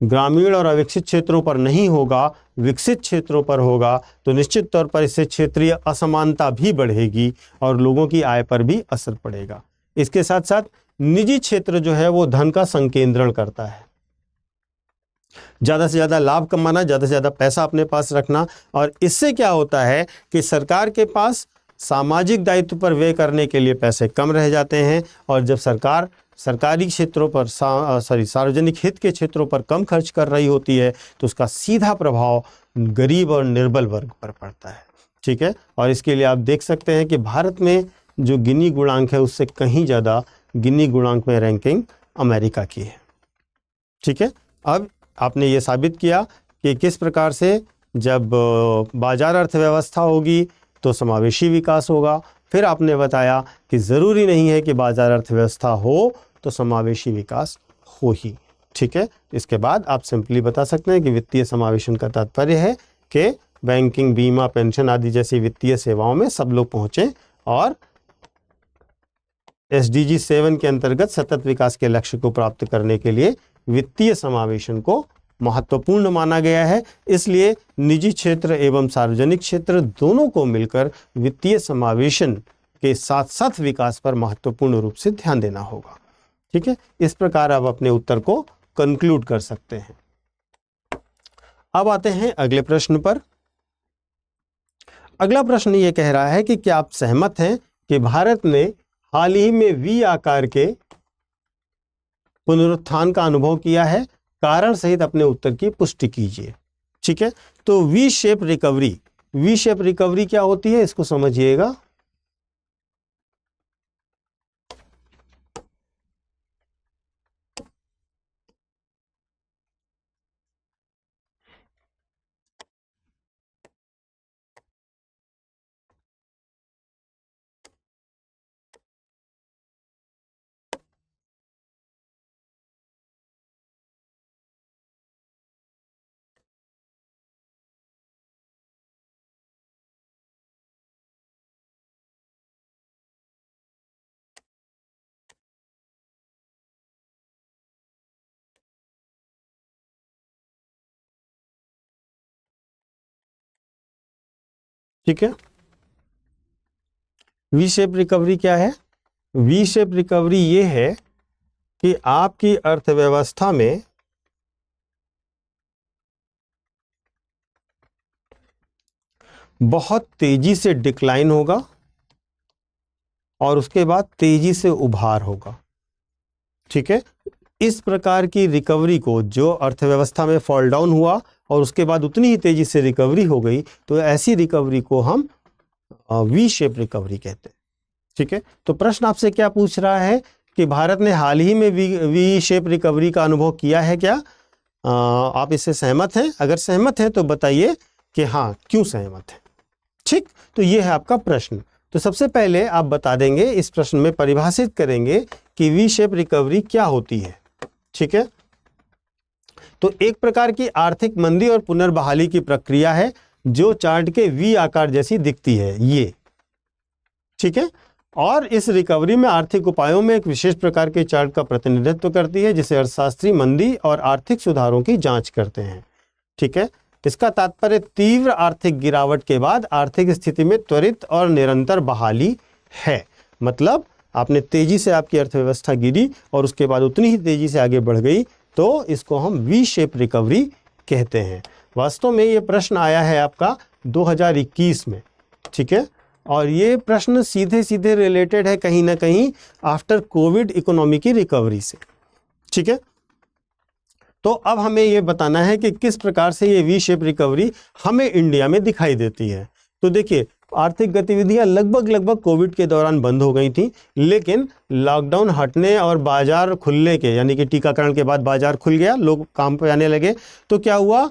S2: ग्रामीण और अविकसित क्षेत्रों पर नहीं होगा, विकसित क्षेत्रों पर होगा। तो निश्चित तौर पर इससे क्षेत्रीय असमानता भी बढ़ेगी और लोगों की आय पर भी असर पड़ेगा। इसके साथ साथ निजी क्षेत्र जो है वो धन का संकेंद्रण करता है, ज़्यादा से ज़्यादा लाभ कमाना, ज़्यादा से ज़्यादा पैसा अपने पास रखना। और इससे क्या होता है कि सरकार के पास सामाजिक दायित्व पर व्यय करने के लिए पैसे कम रह जाते हैं, और जब सरकार सरकारी क्षेत्रों पर सार्वजनिक हित के क्षेत्रों पर कम खर्च कर रही होती है तो उसका सीधा प्रभाव गरीब और निर्बल वर्ग पर पड़ता है। ठीक है, और इसके लिए आप देख सकते हैं कि भारत में जो गिनी गुणांक है उससे कहीं ज़्यादा गिनी गुणांक में रैंकिंग अमेरिका की है। ठीक है, अब आपने ये साबित किया कि किस प्रकार से जब बाजार अर्थव्यवस्था होगी तो समावेशी विकास होगा। फिर आपने बताया कि ज़रूरी नहीं है कि बाजार अर्थव्यवस्था हो तो समावेशी विकास हो ही। ठीक है, इसके बाद आप सिंपली बता सकते हैं कि वित्तीय समावेशन का तात्पर्य है कि बैंकिंग, बीमा, पेंशन आदि जैसी वित्तीय सेवाओं में सब लोग पहुँचें, और SDG 7 के अंतर्गत सतत विकास के लक्ष्य को प्राप्त करने के लिए वित्तीय समावेशन को महत्वपूर्ण माना गया है। इसलिए निजी क्षेत्र एवं सार्वजनिक क्षेत्र दोनों को मिलकर वित्तीय समावेशन के साथ साथ विकास पर महत्वपूर्ण रूप से ध्यान देना होगा। ठीक है, इस प्रकार आप अपने उत्तर को कंक्लूड कर सकते हैं। अब आते हैं अगले प्रश्न पर। अगला प्रश्न ये कह रहा है कि क्या आप सहमत हैं कि भारत ने हाल ही में वी आकार के पुनरुत्थान का अनुभव किया है? कारण सहित अपने उत्तर की पुष्टि कीजिए। ठीक है, तो वी शेप रिकवरी क्या होती है इसको समझिएगा। ठीक है, वी शेप रिकवरी क्या है? वी शेप रिकवरी ये है कि आपकी अर्थव्यवस्था में बहुत तेजी से डिक्लाइन होगा और उसके बाद तेजी से उभार होगा। ठीक है, इस प्रकार की रिकवरी को, जो अर्थव्यवस्था में फॉल डाउन हुआ और उसके बाद उतनी ही तेजी से रिकवरी हो गई, तो ऐसी रिकवरी को हम वी शेप रिकवरी कहते हैं। ठीक है, तो प्रश्न आपसे क्या पूछ रहा है कि भारत ने हाल ही में वी शेप रिकवरी का अनुभव किया है क्या? आप इससे सहमत हैं? अगर सहमत हैं तो बताइए कि हाँ, क्यों सहमत हैं। ठीक, तो ये है आपका प्रश्न। तो सबसे पहले आप बता देंगे, इस प्रश्न में परिभाषित करेंगे कि वी शेप रिकवरी क्या होती है। ठीक है, तो एक प्रकार की आर्थिक मंदी और पुनर्बहाली की प्रक्रिया है जो चार्ट के वी आकार जैसी दिखती है ये। ठीक है, और इस रिकवरी में आर्थिक उपायों में एक विशेष प्रकार के चार्ट का प्रतिनिधित्व करती है जिसे अर्थशास्त्री मंदी और आर्थिक सुधारों की जांच करते हैं। ठीक है, इसका तात्पर्य तीव्र आर्थिक गिरावट के बाद आर्थिक स्थिति में त्वरित और निरंतर बहाली है। मतलब आपने तेजी से आपकी अर्थव्यवस्था गिरी और उसके बाद उतनी ही तेजी से आगे बढ़ गई, तो इसको हम वी शेप रिकवरी कहते हैं। वास्तव में ये प्रश्न आया है आपका 2021 में। ठीक है, और ये प्रश्न सीधे सीधे रिलेटेड है कहीं ना कहीं आफ्टर कोविड इकोनॉमी की रिकवरी से। ठीक है, तो अब हमें ये बताना है कि किस प्रकार से ये वी शेप रिकवरी हमें इंडिया में दिखाई देती है। तो देखिए, आर्थिक गतिविधियां लगभग कोविड के दौरान बंद हो गई थी, लेकिन लॉकडाउन हटने और बाजार खुलने के, यानी कि टीकाकरण के बाद बाजार खुल गया, लोग काम पे आने लगे, तो क्या हुआ,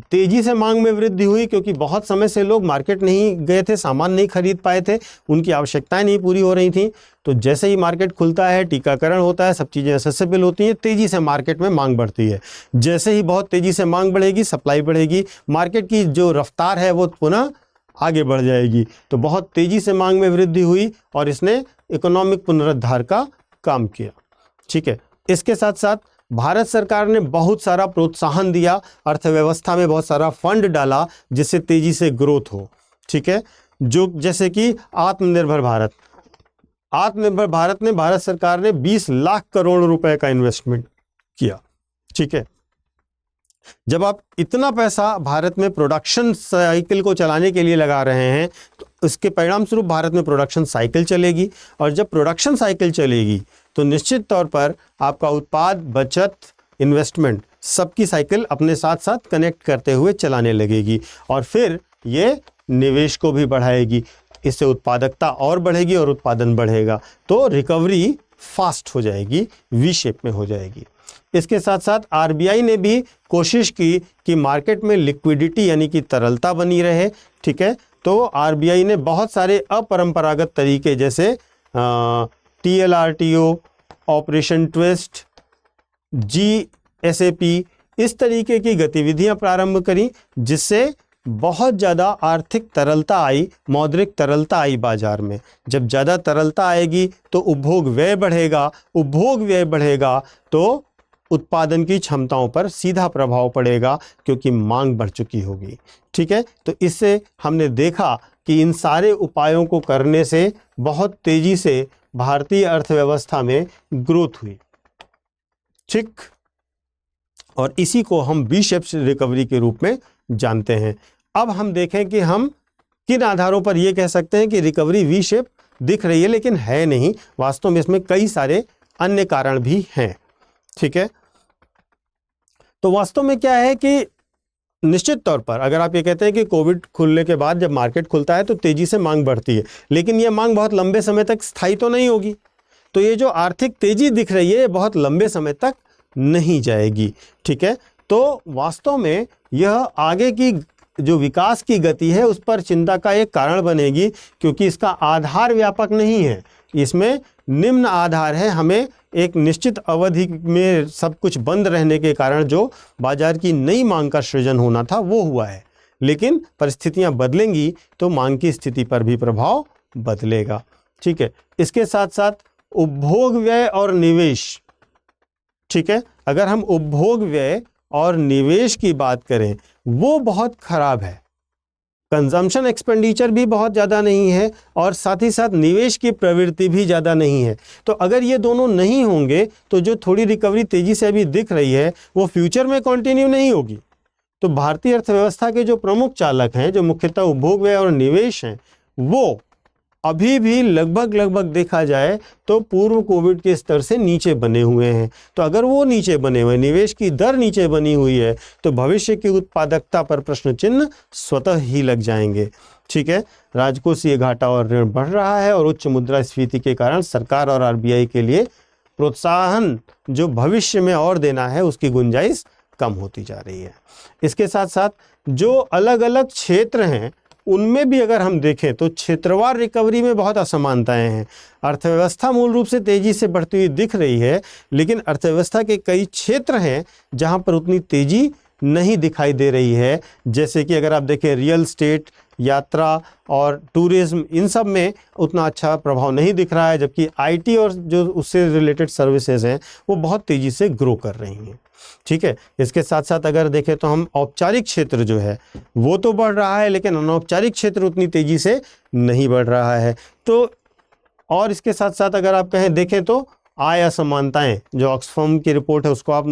S2: तेजी से मांग में वृद्धि हुई, क्योंकि बहुत समय से लोग मार्केट नहीं गए थे, सामान नहीं खरीद पाए थे, उनकी आवश्यकताएं नहीं पूरी हो रही थी। तो जैसे ही मार्केट खुलता है, टीकाकरण होता है, सब चीज़ें एक्सेसिबल होती हैं, तेज़ी से मार्केट में मांग बढ़ती है। जैसे ही बहुत तेज़ी से मांग बढ़ेगी, सप्लाई बढ़ेगी, मार्केट की जो रफ्तार है वो पुनः आगे बढ़ जाएगी। तो बहुत तेज़ी से मांग में वृद्धि हुई और इसने इकोनॉमिक पुनरुद्धार का काम किया। ठीक है, इसके साथ साथ भारत सरकार ने बहुत सारा प्रोत्साहन दिया, अर्थव्यवस्था में बहुत सारा फंड डाला जिससे तेजी से ग्रोथ हो। ठीक है, जो जैसे कि आत्मनिर्भर भारत में भारत सरकार ने 20 लाख करोड़ रुपए का इन्वेस्टमेंट किया। ठीक है, जब आप इतना पैसा भारत में प्रोडक्शन साइकिल को चलाने के लिए लगा रहे हैं, तो इसके परिणाम स्वरूप भारत में प्रोडक्शन साइकिल चलेगी, और जब प्रोडक्शन साइकिल चलेगी तो निश्चित तौर पर आपका उत्पाद, बचत, इन्वेस्टमेंट सबकी साइकिल अपने साथ साथ कनेक्ट करते हुए चलाने लगेगी, और फिर ये निवेश को भी बढ़ाएगी। इससे उत्पादकता और बढ़ेगी और उत्पादन बढ़ेगा, तो रिकवरी फास्ट हो जाएगी, वी शेप में हो जाएगी। इसके साथ साथ आरबीआई ने भी कोशिश की कि मार्केट में लिक्विडिटी यानी कि तरलता बनी रहे। ठीक है, तो आरबीआई ने बहुत सारे अपरंपरागत तरीके जैसे TLRTO, ऑपरेशन ट्विस्ट, GSAP, इस तरीके की गतिविधियां प्रारंभ करी, जिससे बहुत ज़्यादा आर्थिक तरलता आई, मौद्रिक तरलता आई बाजार में। जब ज़्यादा तरलता आएगी तो उपभोग व्यय बढ़ेगा, उपभोग व्यय बढ़ेगा तो उत्पादन की क्षमताओं पर सीधा प्रभाव पड़ेगा, क्योंकि मांग बढ़ चुकी होगी। ठीक है, तो इससे हमने देखा कि इन सारे उपायों को करने से बहुत तेज़ी से भारतीय अर्थव्यवस्था में ग्रोथ हुई। ठीक, और इसी को हम वी शेप रिकवरी के रूप में जानते हैं। अब हम देखें कि हम किन आधारों पर यह कह सकते हैं कि रिकवरी वी शेप दिख रही है, लेकिन है नहीं। वास्तव में इसमें कई सारे अन्य कारण भी हैं। ठीक है, तो वास्तव में क्या है कि निश्चित तौर पर अगर आप ये कहते हैं कि कोविड खुलने के बाद जब मार्केट खुलता है तो तेजी से मांग बढ़ती है, लेकिन ये मांग बहुत लंबे समय तक स्थायी तो नहीं होगी। तो ये जो आर्थिक तेजी दिख रही है, ये बहुत लंबे समय तक नहीं जाएगी। ठीक है, तो वास्तव में यह आगे की जो विकास की गति है उस पर चिंता का एक कारण बनेगी, क्योंकि इसका आधार व्यापक नहीं है, इसमें निम्न आधार है। हमें एक निश्चित अवधि में सब कुछ बंद रहने के कारण जो बाजार की नई मांग का सृजन होना था वो हुआ है, लेकिन परिस्थितियां बदलेंगी तो मांग की स्थिति पर भी प्रभाव बदलेगा। ठीक है, इसके साथ साथ उपभोग व्यय और निवेश। ठीक है, अगर हम उपभोग व्यय और निवेश की बात करें, वो बहुत खराब है। कंजम्पशन एक्सपेंडिचर भी बहुत ज़्यादा नहीं है और साथ ही साथ निवेश की प्रवृत्ति भी ज़्यादा नहीं है। तो अगर ये दोनों नहीं होंगे तो जो थोड़ी रिकवरी तेज़ी से अभी दिख रही है वो फ्यूचर में कंटिन्यू नहीं होगी। तो भारतीय अर्थव्यवस्था के जो प्रमुख चालक हैं, जो मुख्यतः उपभोग व्यय और निवेश हैं, वो अभी भी लगभग देखा जाए तो पूर्व कोविड के स्तर से नीचे बने हुए हैं। तो अगर वो नीचे बने हुए, निवेश की दर नीचे बनी हुई है, तो भविष्य की उत्पादकता पर प्रश्न चिन्ह स्वतः ही लग जाएंगे। ठीक है, राजकोषीय घाटा और ऋण बढ़ रहा है और उच्च मुद्रास्फीति के कारण सरकार और आरबीआई के लिए प्रोत्साहन जो भविष्य में और देना है उसकी गुंजाइश कम होती जा रही है। इसके साथ साथ जो अलग अलग क्षेत्र हैं उनमें भी अगर हम देखें तो क्षेत्रवार रिकवरी में बहुत असमानताएं हैं। अर्थव्यवस्था मूल रूप से तेज़ी से बढ़ती हुई दिख रही है, लेकिन अर्थव्यवस्था के कई क्षेत्र हैं जहां पर उतनी तेज़ी नहीं दिखाई दे रही है। जैसे कि अगर आप देखें रियल एस्टेट, यात्रा और टूरिज्म, इन सब में उतना अच्छा प्रभाव नहीं दिख रहा है, जबकि आईटी और जो उससे रिलेटेड सर्विसेज हैं वो बहुत तेज़ी से ग्रो कर रही हैं। ठीक है, इसके साथ साथ अगर देखें तो हम औपचारिक क्षेत्र जो है वो तो बढ़ रहा है, लेकिन अनौपचारिक क्षेत्र उतनी तेज़ी से नहीं बढ़ रहा है। तो और इसके साथ साथ अगर आप कहें देखें तो आय असमानताएं, जो ऑक्सफैम की रिपोर्ट है उसको आप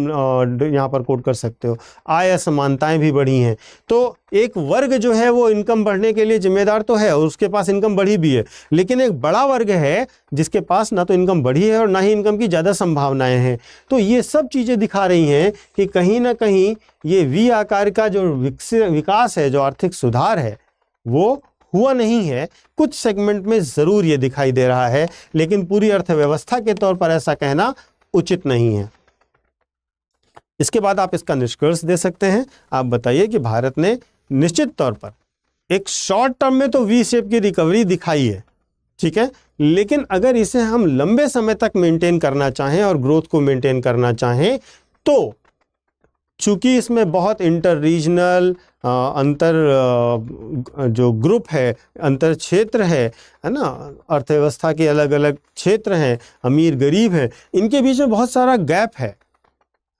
S2: यहाँ पर कोट कर सकते हो, आय असमानताएं भी बढ़ी हैं। तो एक वर्ग जो है वो इनकम बढ़ने के लिए जिम्मेदार तो है और उसके पास इनकम बढ़ी भी है, लेकिन एक बड़ा वर्ग है जिसके पास ना तो इनकम बढ़ी है और ना ही इनकम की ज़्यादा संभावनाएं हैं। तो ये सब चीज़ें दिखा रही हैं कि कहीं ना कहीं ये वी आकार का जो विकास है, जो आर्थिक सुधार है, वो हुआ नहीं है, कुछ सेगमेंट में ज़रूर ये दिखाई दे रहा है, लेकिन पूरी अर्थव्यवस्था के तौर पर ऐसा कहना उचित नहीं है। इसके बाद आप इसका निष्कर्ष दे सकते हैं। आप बताइए कि भारत ने निश्चित तौर पर एक शॉर्ट टर्म में तो वी शेप की रिकवरी दिखाई है, ठीक है, लेकिन अगर इसे हम लंबे समय तक मेंटेन करना चाहें और ग्रोथ को मेंटेन करना चाहें तो चूंकि इसमें बहुत इंटर रीजनल अंतर जो ग्रुप है, अंतर क्षेत्र है ना, अर्थव्यवस्था के अलग अलग क्षेत्र हैं, अमीर गरीब हैं, इनके बीच में बहुत सारा गैप है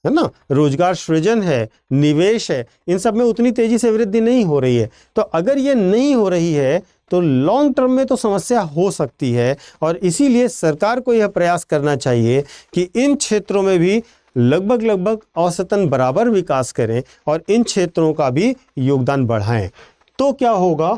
S2: ना, रोजगार सृजन है, निवेश है, इन सब में उतनी तेजी से वृद्धि नहीं हो रही है। तो अगर ये नहीं हो रही है तो लॉन्ग टर्म में तो समस्या हो सकती है, और इसीलिए सरकार को यह प्रयास करना चाहिए कि इन क्षेत्रों में भी लगभग औसतन बराबर विकास करें और इन क्षेत्रों का भी योगदान बढ़ाएं। तो क्या होगा,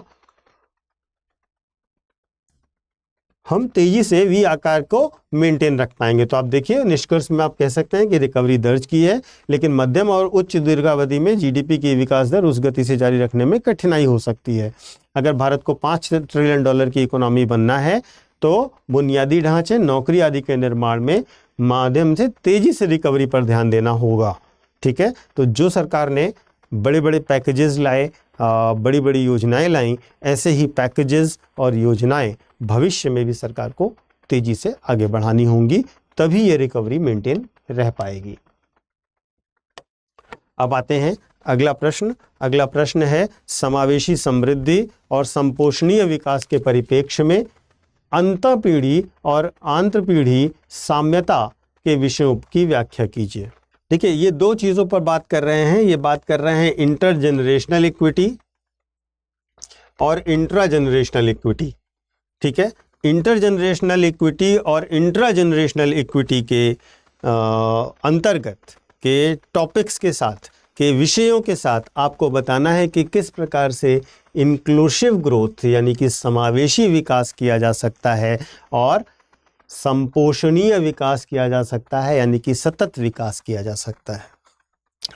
S2: हम तेजी से वी आकार को मेंटेन रख पाएंगे। तो आप देखिए निष्कर्ष में आप कह सकते हैं कि रिकवरी दर्ज की है, लेकिन मध्यम और उच्च दीर्घावधि में जीडीपी की विकास दर उस गति से जारी रखने में कठिनाई हो सकती है। अगर भारत को $5 ट्रिलियन की इकोनॉमी बनना है तो बुनियादी ढांचे, नौकरी आदि के निर्माण में माध्यम से तेजी से रिकवरी पर ध्यान देना होगा, ठीक है। तो जो सरकार ने बड़े बड़े पैकेजेस लाए, बड़ी बड़ी योजनाएं लाई, ऐसे ही पैकेजेस और योजनाएं भविष्य में भी सरकार को तेजी से आगे बढ़ानी होंगी, तभी ये रिकवरी मेंटेन रह पाएगी। अब आते हैं अगला प्रश्न। अगला प्रश्न है समावेशी समृद्धि और संपोषणीय विकास के परिप्रेक्ष्य में अंतःपीढ़ी और आंतरपीढ़ी साम्यता के विषयों की व्याख्या कीजिए। देखिए ये दो चीज़ों पर बात कर रहे हैं। ये बात कर रहे हैं इंटरजेनरेशनल इक्विटी और इंट्रा जनरेशनल इक्विटी, ठीक है। इंटरजेनरेशनल इक्विटी और इंट्रा जनरेशनल इक्विटी के अंतर्गत के टॉपिक्स के साथ, के विषयों के साथ आपको बताना है कि किस प्रकार से इंक्लूसिव ग्रोथ यानी कि समावेशी विकास किया जा सकता है और संपोषणीय विकास किया जा सकता है यानी कि सतत विकास किया जा सकता है,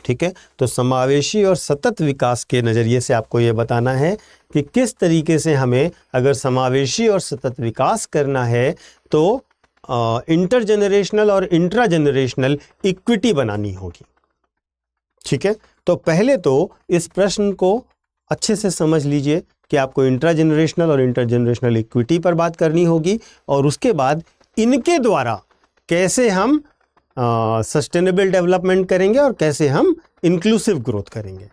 S2: ठीक है। तो समावेशी और सतत विकास के नज़रिए से आपको ये बताना है कि किस तरीके से हमें अगर समावेशी और सतत विकास करना है तो इंटरजेनरेशनल और इंट्रा जनरेशनल इक्विटी बनानी होगी, ठीक है। तो पहले तो इस प्रश्न को अच्छे से समझ लीजिए कि आपको इंट्रा जनरेशनल और इंटर जनरेशनल इक्विटी पर बात करनी होगी, और उसके बाद इनके द्वारा कैसे हम सस्टेनेबल डेवलपमेंट करेंगे और कैसे हम इंक्लूसिव ग्रोथ करेंगे,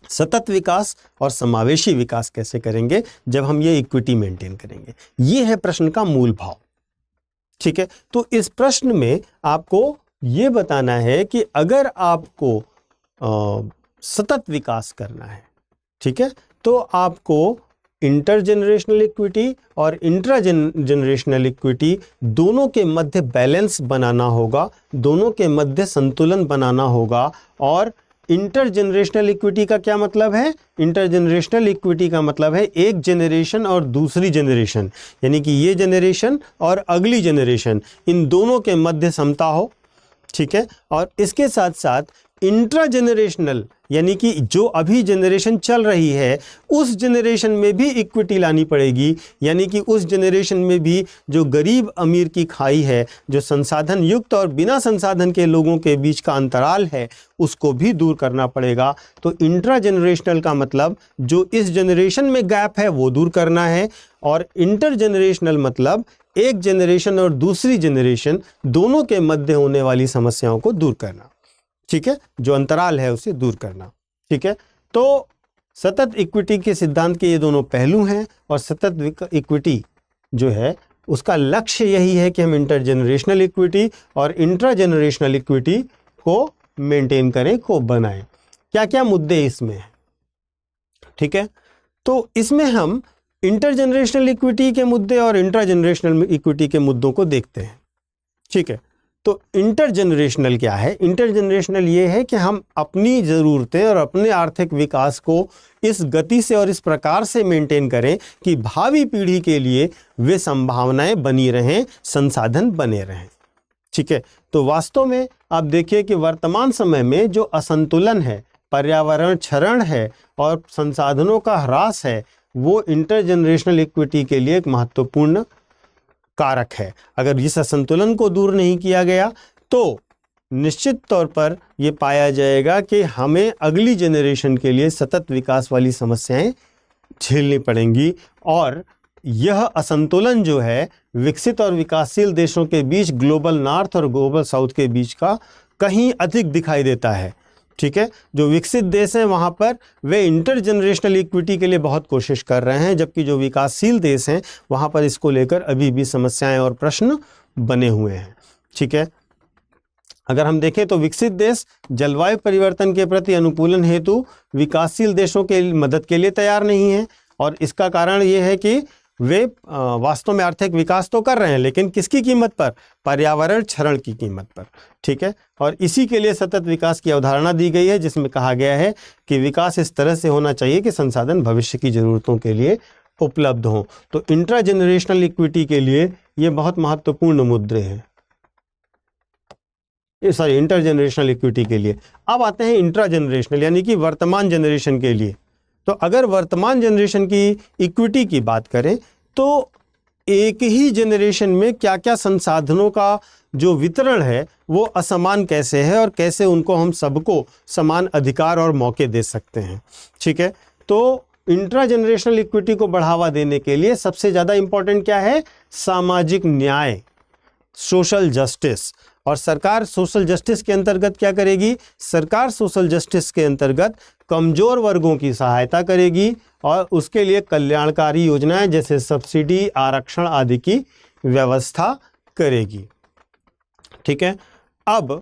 S2: सतत विकास और समावेशी विकास कैसे करेंगे जब हम ये इक्विटी मेंटेन करेंगे। ये है प्रश्न का मूल भाव, ठीक है। तो इस प्रश्न में आपको ये बताना है कि अगर आपको सतत विकास करना है, ठीक है, तो आपको इंटरजेनरेशनल इक्विटी और इंट्रा जनरेशनल इक्विटी दोनों के मध्य बैलेंस बनाना होगा, दोनों के मध्य संतुलन बनाना होगा। और इंटरजेनरेशनल इक्विटी का क्या मतलब है? इंटरजेनरेशनल इक्विटी का मतलब है एक जनरेशन और दूसरी जनरेशन, यानी कि ये जनरेशन और अगली जनरेशन, इन दोनों के मध्य समता हो, ठीक है। और इसके साथ साथ इंट्रा जनरेशनल यानी कि जो अभी जनरेशन चल रही है उस जनरेशन में भी इक्विटी लानी पड़ेगी, यानी कि उस जनरेशन में भी जो गरीब अमीर की खाई है, जो संसाधन युक्त और बिना संसाधन के लोगों के बीच का अंतराल है, उसको भी दूर करना पड़ेगा। तो इंट्रा जनरेशनल का मतलब जो इस जनरेशन में गैप है वो दूर करना है, और इंटर जनरेशनल मतलब एक जनरेशन और दूसरी जनरेशन दोनों के मध्य होने वाली समस्याओं को दूर करना, ठीक है, जो अंतराल है उसे दूर करना, ठीक है। तो सतत इक्विटी के सिद्धांत के ये दोनों पहलू हैं, और सतत इक्विटी जो है उसका लक्ष्य यही है कि हम इंटरजेनरेशनल इक्विटी और इंट्रा जनरेशनल इक्विटी को मेंटेन करें, को बनाएं। क्या क्या मुद्दे इसमें हैं, ठीक है। तो इसमें हम इंटरजेनरेशनल इक्विटी के मुद्दे और इंट्रा जनरेशनल इक्विटी के मुद्दों को देखते हैं, ठीक है। तो इंटरजेनरेशनल क्या है? इंटरजेनरेशनल ये है कि हम अपनी ज़रूरतें और अपने आर्थिक विकास को इस गति से और इस प्रकार से मेंटेन करें कि भावी पीढ़ी के लिए वे संभावनाएं बनी रहें, संसाधन बने रहें, ठीक है। तो वास्तव में आप देखिए कि वर्तमान समय में जो असंतुलन है, पर्यावरण क्षरण है और संसाधनों का ह्रास है, वो इंटरजेनरेशनल इक्विटी के लिए एक महत्वपूर्ण कारक है। अगर इस असंतुलन को दूर नहीं किया गया तो निश्चित तौर पर ये पाया जाएगा कि हमें अगली जनरेशन के लिए सतत विकास वाली समस्याएं झेलनी पड़ेंगी, और यह असंतुलन जो है विकसित और विकासशील देशों के बीच, ग्लोबल नॉर्थ और ग्लोबल साउथ के बीच का कहीं अधिक दिखाई देता है। ठीक है, जो विकसित देश हैं वहाँ पर वे इंटरजेनरेशनल इक्विटी के लिए बहुत कोशिश कर रहे हैं, जबकि जो विकासशील देश हैं वहाँ पर इसको लेकर अभी भी समस्याएं और प्रश्न बने हुए हैं। ठीक है, अगर हम देखें तो विकसित देश जलवायु परिवर्तन के प्रति अनुकूलन हेतु विकासशील देशों के मदद के लिए तैयार नहीं है, और इसका कारण ये है कि वे वास्तव में आर्थिक विकास तो कर रहे हैं, लेकिन किसकी कीमत पर? पर्यावरण क्षरण की कीमत पर। ठीक है, और इसी के लिए सतत विकास की अवधारणा दी गई है, जिसमें कहा गया है कि विकास इस तरह से होना चाहिए कि संसाधन भविष्य की जरूरतों के लिए उपलब्ध हों। तो इंट्रा जनरेशनल इक्विटी के लिए ये बहुत महत्वपूर्ण मुद्दे हैं, सॉरी इंटर जनरेशनल इक्विटी के लिए। अब आते हैं इंट्रा जनरेशनल, यानी कि वर्तमान जनरेशन के लिए। तो अगर वर्तमान जनरेशन की इक्विटी की बात करें तो एक ही जनरेशन में क्या क्या संसाधनों का जो वितरण है वो असमान कैसे है, और कैसे उनको हम सबको समान अधिकार और मौके दे सकते हैं। ठीक है, तो इंट्रा जनरेशनल इक्विटी को बढ़ावा देने के लिए सबसे ज़्यादा इम्पोर्टेंट क्या है? सामाजिक न्याय, सोशल जस्टिस। और सरकार सोशल जस्टिस के अंतर्गत क्या करेगी? सरकार सोशल जस्टिस के अंतर्गत कमजोर वर्गों की सहायता करेगी और उसके लिए कल्याणकारी योजनाएं जैसे सब्सिडी, आरक्षण आदि की व्यवस्था करेगी। ठीक है, अब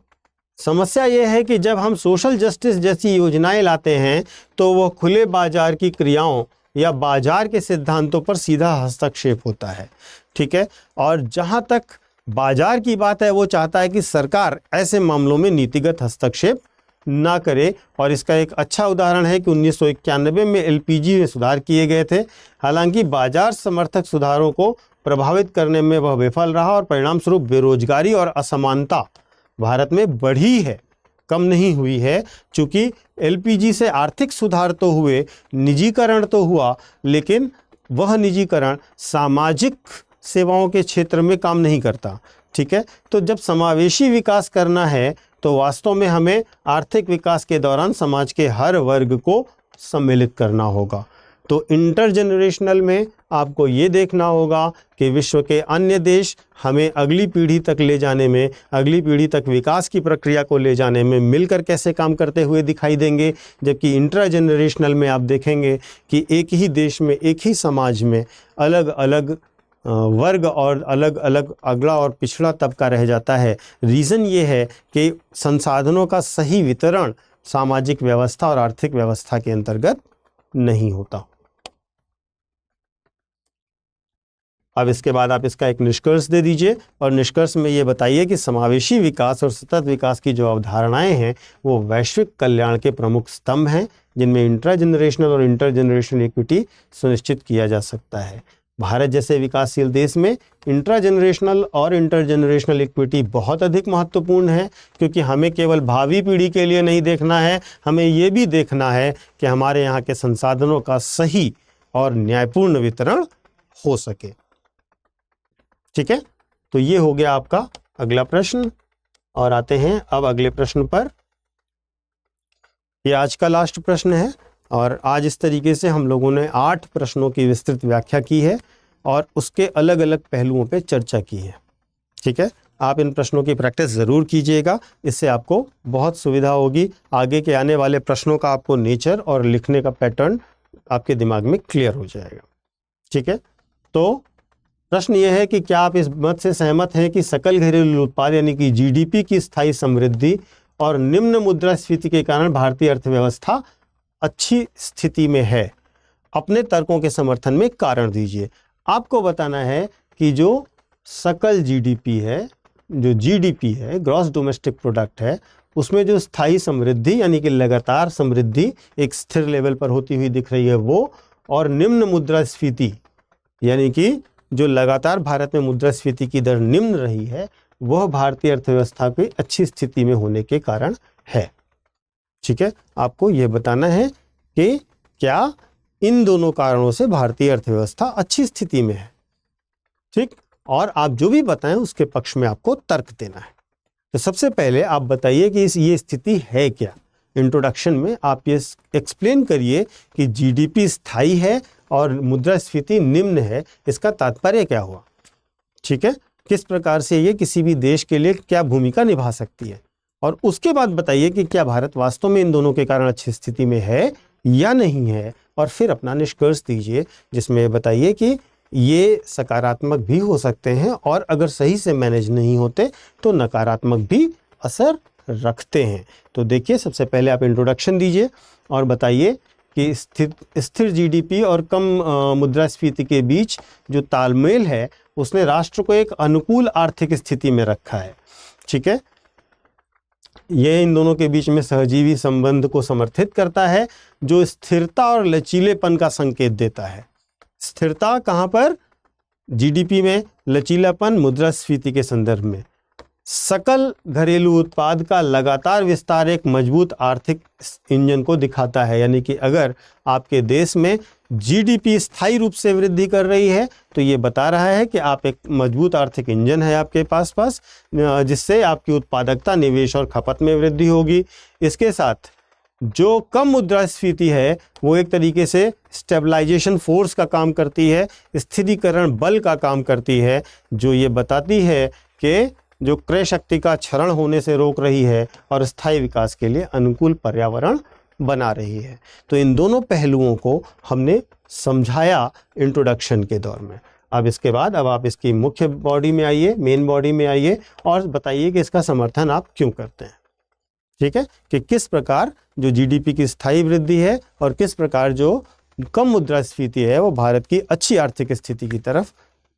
S2: समस्या यह है कि जब हम सोशल जस्टिस जैसी योजनाएं लाते हैं तो वह खुले बाजार की क्रियाओं या बाजार के सिद्धांतों पर सीधा हस्तक्षेप होता है। ठीक है, और जहां तक बाजार की बात है वो चाहता है कि सरकार ऐसे मामलों में नीतिगत हस्तक्षेप ना करे, और इसका एक अच्छा उदाहरण है कि 1991 में एलपीजी में सुधार किए गए थे। हालांकि बाजार समर्थक सुधारों को प्रभावित करने में वह विफल रहा, और परिणाम स्वरूप बेरोजगारी और असमानता भारत में बढ़ी है, कम नहीं हुई है। चूँकि एलपीजी से आर्थिक सुधार तो हुए, निजीकरण तो हुआ, लेकिन वह निजीकरण सामाजिक सेवाओं के क्षेत्र में काम नहीं करता। ठीक है, तो जब समावेशी विकास करना है तो वास्तव में हमें आर्थिक विकास के दौरान समाज के हर वर्ग को सम्मिलित करना होगा। तो इंटरजेनरेशनल में आपको ये देखना होगा कि विश्व के अन्य देश हमें अगली पीढ़ी तक ले जाने में, अगली पीढ़ी तक विकास की प्रक्रिया को ले जाने में मिलकर कैसे काम करते हुए दिखाई देंगे, जबकि इंट्राजेनरेशनल में आप देखेंगे कि एक ही देश में, एक ही समाज में अलग अलग वर्ग और अलग अलग अगला और पिछड़ा तबका रह जाता है। रीज़न ये है कि संसाधनों का सही वितरण सामाजिक व्यवस्था और आर्थिक व्यवस्था के अंतर्गत नहीं होता। अब इसके बाद आप इसका एक निष्कर्ष दे दीजिए, और निष्कर्ष में ये बताइए कि समावेशी विकास और सतत विकास की जो अवधारणाएं हैं वो वैश्विक कल्याण के प्रमुख स्तंभ हैं, जिनमें इंट्रा जनरेशनल और इंटर जनरेशनल इक्विटी सुनिश्चित किया जा सकता है। भारत जैसे विकासशील देश में इंट्रा जनरेशनल और इंटर जनरेशनल इक्विटी बहुत अधिक महत्वपूर्ण है, क्योंकि हमें केवल भावी पीढ़ी के लिए नहीं देखना है, हमें ये भी देखना है कि हमारे यहाँ के संसाधनों का सही और न्यायपूर्ण वितरण हो सके। ठीक है, तो ये हो गया आपका अगला प्रश्न, और आते हैं अब अगले प्रश्न पर। ये आज का लास्ट प्रश्न है, और आज इस तरीके से हम लोगों ने 8 प्रश्नों की विस्तृत व्याख्या की है और उसके अलग अलग पहलुओं पे चर्चा की है। ठीक है, आप इन प्रश्नों की प्रैक्टिस ज़रूर कीजिएगा, इससे आपको बहुत सुविधा होगी। आगे के आने वाले प्रश्नों का आपको नेचर और लिखने का पैटर्न आपके दिमाग में क्लियर हो जाएगा। ठीक है, तो प्रश्न ये है कि क्या आप इस मत से सहमत हैं कि सकल घरेलू उत्पाद यानी कि जीडीपी की स्थायी समृद्धि और निम्न मुद्रास्फीति के कारण भारतीय अर्थव्यवस्था अच्छी स्थिति में है? अपने तर्कों के समर्थन में कारण दीजिए। आपको बताना है कि जो सकल जीडीपी है, जो जीडीपी है, ग्रॉस डोमेस्टिक प्रोडक्ट है, उसमें जो स्थायी समृद्धि यानी कि लगातार समृद्धि एक स्थिर लेवल पर होती हुई दिख रही है वो, और निम्न मुद्रास्फीति यानी कि जो लगातार भारत में मुद्रास्फीति की दर निम्न रही है, वह भारतीय अर्थव्यवस्था की अच्छी स्थिति में होने के कारण है। ठीक है, आपको यह बताना है कि क्या इन दोनों कारणों से भारतीय अर्थव्यवस्था अच्छी स्थिति में है। ठीक, और आप जो भी बताएं उसके पक्ष में आपको तर्क देना है। तो सबसे पहले आप बताइए कि ये स्थिति है क्या। इंट्रोडक्शन में आप ये एक्सप्लेन करिए कि जीडीपी स्थायी है और मुद्रास्फीति निम्न है, इसका तात्पर्य क्या हुआ। ठीक है, किस प्रकार से ये किसी भी देश के लिए क्या भूमिका निभा सकती है, और उसके बाद बताइए कि क्या भारत वास्तव में इन दोनों के कारण अच्छी स्थिति में है या नहीं है, और फिर अपना निष्कर्ष दीजिए जिसमें बताइए कि ये सकारात्मक भी हो सकते हैं और अगर सही से मैनेज नहीं होते तो नकारात्मक भी असर रखते हैं। तो देखिए, सबसे पहले आप इंट्रोडक्शन दीजिए और बताइए कि स्थिर जीडीपी और कम मुद्रास्फीति के बीच जो तालमेल है उसने राष्ट्र को एक अनुकूल आर्थिक स्थिति में रखा है। ठीक है, ये इन दोनों के बीच में सहजीवी संबंध को समर्थित करता है जो स्थिरता और लचीलेपन का संकेत देता है। स्थिरता कहाँ पर? जीडीपी में, लचीलापन मुद्रास्फीति के संदर्भ में। सकल घरेलू उत्पाद का लगातार विस्तार एक मजबूत आर्थिक इंजन को दिखाता है, यानी कि अगर आपके देश में जीडीपी स्थायी रूप से वृद्धि कर रही है तो ये बता रहा है कि आप एक मजबूत आर्थिक इंजन है आपके पास जिससे आपकी उत्पादकता, निवेश और खपत में वृद्धि होगी। इसके साथ जो कम मुद्रास्फीति है वो एक तरीके से स्टेबलाइजेशन फोर्स का काम करती है, स्थिरीकरण बल का काम करती है, जो ये बताती है कि जो क्रय शक्ति का क्षरण होने से रोक रही है और स्थायी विकास के लिए अनुकूल पर्यावरण बना रही है। तो इन दोनों पहलुओं को हमने समझाया इंट्रोडक्शन के दौर में। अब इसके बाद अब आप इसकी मुख्य बॉडी में आइए, मेन बॉडी में आइए और बताइए कि इसका समर्थन आप क्यों करते हैं। ठीक है, कि किस प्रकार जो जीडीपी की स्थायी वृद्धि है और किस प्रकार जो कम मुद्रास्फीति है वो भारत की अच्छी आर्थिक स्थिति की तरफ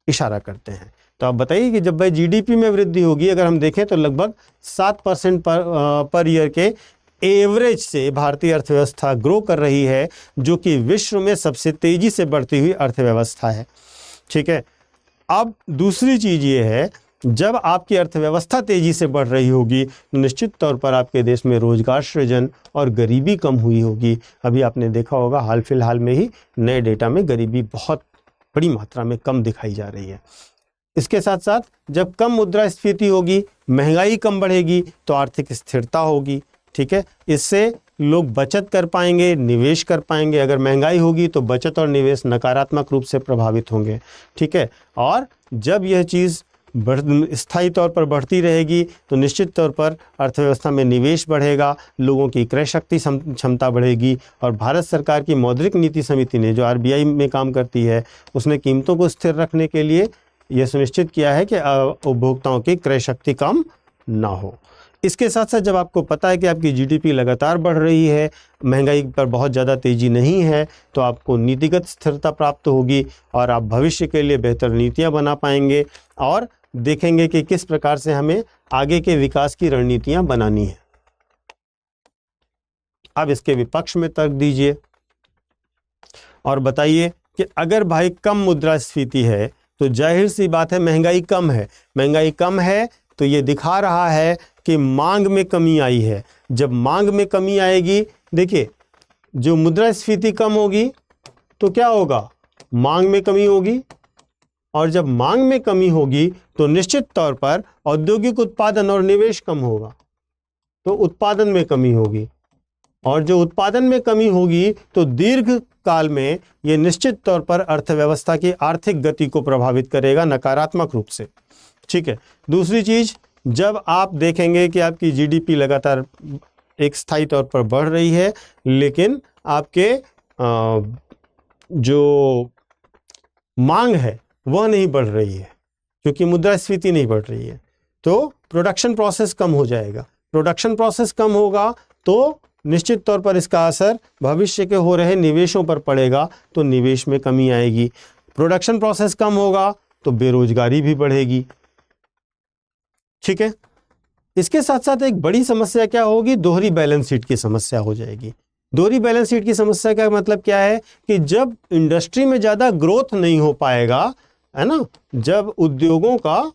S2: इशारा करते हैं। तो आप बताइए कि जब भाई जीडीपी में वृद्धि होगी, अगर हम देखें तो लगभग 7% पर ईयर के एवरेज से भारतीय अर्थव्यवस्था ग्रो कर रही है, जो कि विश्व में सबसे तेजी से बढ़ती हुई अर्थव्यवस्था है। ठीक है, अब दूसरी चीज़ ये है, जब आपकी अर्थव्यवस्था तेजी से बढ़ रही होगी तो निश्चित तौर पर आपके देश में रोजगार सृजन और गरीबी कम हुई होगी। अभी आपने देखा होगा हाल फिलहाल में ही नए डेटा में गरीबी बहुत बड़ी मात्रा में कम दिखाई जा रही है। इसके साथ साथ जब कम मुद्रास्फीति होगी, महंगाई कम बढ़ेगी तो आर्थिक स्थिरता होगी। ठीक है, इससे लोग बचत कर पाएंगे, निवेश कर पाएंगे। अगर महंगाई होगी तो बचत और निवेश नकारात्मक रूप से प्रभावित होंगे। ठीक है, और जब यह चीज़ स्थायी तौर पर बढ़ती रहेगी तो निश्चित तौर पर अर्थव्यवस्था में निवेश बढ़ेगा, लोगों की क्रय शक्ति क्षमता बढ़ेगी। और भारत सरकार की मौद्रिक नीति समिति ने, जो आरबीआई में काम करती है, उसने कीमतों को स्थिर रखने के लिए यह सुनिश्चित किया है कि उपभोक्ताओं की क्रय शक्ति कम ना हो। इसके साथ साथ जब आपको पता है कि आपकी जीडीपी लगातार बढ़ रही है, महंगाई पर बहुत ज़्यादा तेज़ी नहीं है, तो आपको नीतिगत स्थिरता प्राप्त होगी और आप भविष्य के लिए बेहतर नीतियां बना पाएंगे और देखेंगे कि किस प्रकार से हमें आगे के विकास की रणनीतियां बनानी है। अब इसके विपक्ष में तर्क दीजिए और बताइए कि अगर भाई कम मुद्रास्फीति है तो जाहिर सी बात है महंगाई कम है। महंगाई कम है तो ये दिखा रहा है कि मांग में कमी आई है। जब मांग में कमी आएगी, देखिए जो मुद्रास्फीति कम होगी तो क्या होगा, मांग में कमी होगी, और जब मांग में कमी होगी तो निश्चित तौर पर औद्योगिक उत्पादन और निवेश कम होगा, तो उत्पादन में कमी होगी, और जो उत्पादन में कमी होगी तो दीर्घ काल में ये निश्चित तौर पर अर्थव्यवस्था की आर्थिक गति को प्रभावित करेगा नकारात्मक रूप से। ठीक है, दूसरी चीज, जब आप देखेंगे कि आपकी जीडीपी लगातार एक स्थायी तौर पर बढ़ रही है लेकिन आपके जो मांग है वह नहीं बढ़ रही है क्योंकि मुद्रास्फीति नहीं बढ़ रही है, तो प्रोडक्शन प्रोसेस कम हो जाएगा। प्रोडक्शन प्रोसेस कम होगा तो निश्चित तौर पर इसका असर भविष्य के हो रहे निवेशों पर पड़ेगा, तो निवेश में कमी आएगी। प्रोडक्शन प्रोसेस कम होगा तो बेरोजगारी भी बढ़ेगी। ठीक है, इसके साथ साथ एक बड़ी समस्या क्या होगी, दोहरी बैलेंस शीट की समस्या हो जाएगी। दोहरी बैलेंस शीट की समस्या का मतलब क्या है कि जब इंडस्ट्री में ज़्यादा ग्रोथ नहीं हो पाएगा, है ना, जब उद्योगों का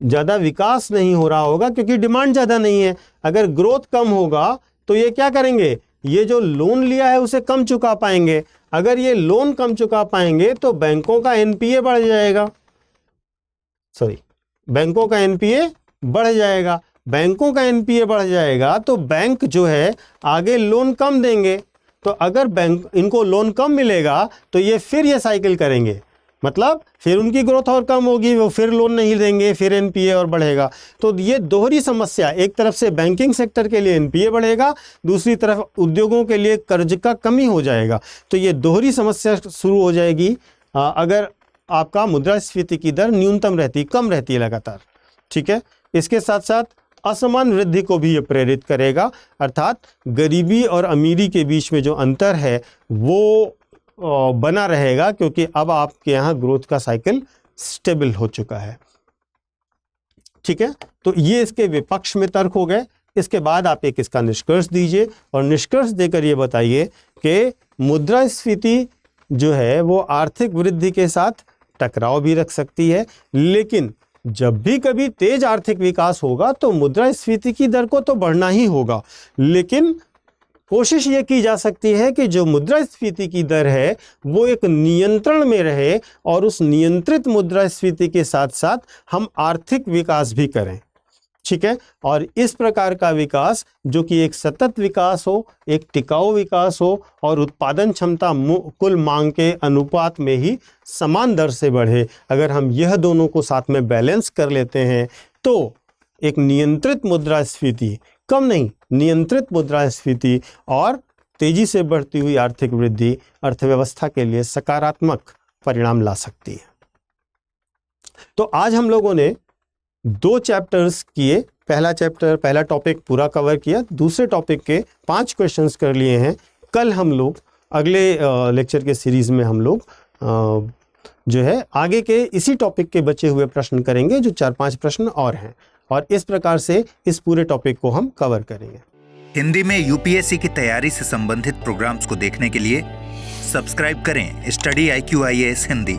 S2: ज़्यादा विकास नहीं हो रहा होगा क्योंकि डिमांड ज़्यादा नहीं है, अगर ग्रोथ कम होगा तो ये क्या करेंगे, ये जो लोन लिया है उसे कम चुका पाएंगे। अगर ये लोन कम चुका पाएंगे तो बैंकों का एनपीए बढ़ जाएगा, बैंकों का एनपीए बढ़ जाएगा। बैंकों का एनपीए बढ़ जाएगा तो बैंक जो है आगे लोन कम देंगे। तो अगर बैंक इनको लोन कम मिलेगा तो ये फिर ये साइकिल करेंगे, मतलब फिर उनकी ग्रोथ और कम होगी, वो फिर लोन नहीं देंगे, फिर एनपीए और बढ़ेगा। तो ये दोहरी समस्या, एक तरफ से बैंकिंग सेक्टर के लिए एनपीए बढ़ेगा, दूसरी तरफ उद्योगों के लिए कर्ज का कमी हो जाएगा। तो ये दोहरी समस्या शुरू हो जाएगी अगर आपका मुद्रास्फीति की दर न्यूनतम रहती, कम रहती है लगातार। ठीक है, इसके साथ साथ असमान वृद्धि को भी ये प्रेरित करेगा, अर्थात गरीबी और अमीरी के बीच में जो अंतर है वो बना रहेगा, क्योंकि अब आपके यहाँ ग्रोथ का साइकिल स्टेबल हो चुका है। ठीक है, तो ये इसके विपक्ष में तर्क हो गए। इसके बाद आप एक इसका निष्कर्ष दीजिए और निष्कर्ष देकर ये बताइए कि मुद्रास्फीति जो है वो आर्थिक वृद्धि के साथ टकराव भी रख सकती है, लेकिन जब भी कभी तेज आर्थिक विकास होगा तो मुद्रास्फीति की दर को तो बढ़ना ही होगा, लेकिन कोशिश ये की जा सकती है कि जो मुद्रास्फीति की दर है वो एक नियंत्रण में रहे और उस नियंत्रित मुद्रास्फीति के साथ साथ हम आर्थिक विकास भी करें। ठीक है, और इस प्रकार का विकास जो कि एक सतत विकास हो, एक टिकाऊ विकास हो और उत्पादन क्षमता कुल मांग के अनुपात में ही समान दर से बढ़े, अगर हम यह दोनों को साथ में बैलेंस कर लेते हैं तो एक नियंत्रित मुद्रास्फीति, कम नहीं नियंत्रित मुद्रास्फीति और तेजी से बढ़ती हुई आर्थिक वृद्धि अर्थव्यवस्था के लिए सकारात्मक परिणाम ला सकती है। तो आज हम लोगों ने 2 चैप्टर्स किए। पहला टॉपिक पूरा कवर किया, दूसरे टॉपिक के 5 क्वेश्चंस कर लिए हैं। कल हम लोग अगले लेक्चर के सीरीज में हम लोग जो है आगे के इसी टॉपिक के बचे हुए प्रश्न करेंगे, जो 4-5 प्रश्न और हैं, और इस प्रकार से इस पूरे टॉपिक को हम कवर करेंगे।
S1: हिंदी में यूपीएससी की तैयारी से संबंधित प्रोग्राम्स को देखने के लिए सब्सक्राइब करें स्टडी IQ IAS हिंदी।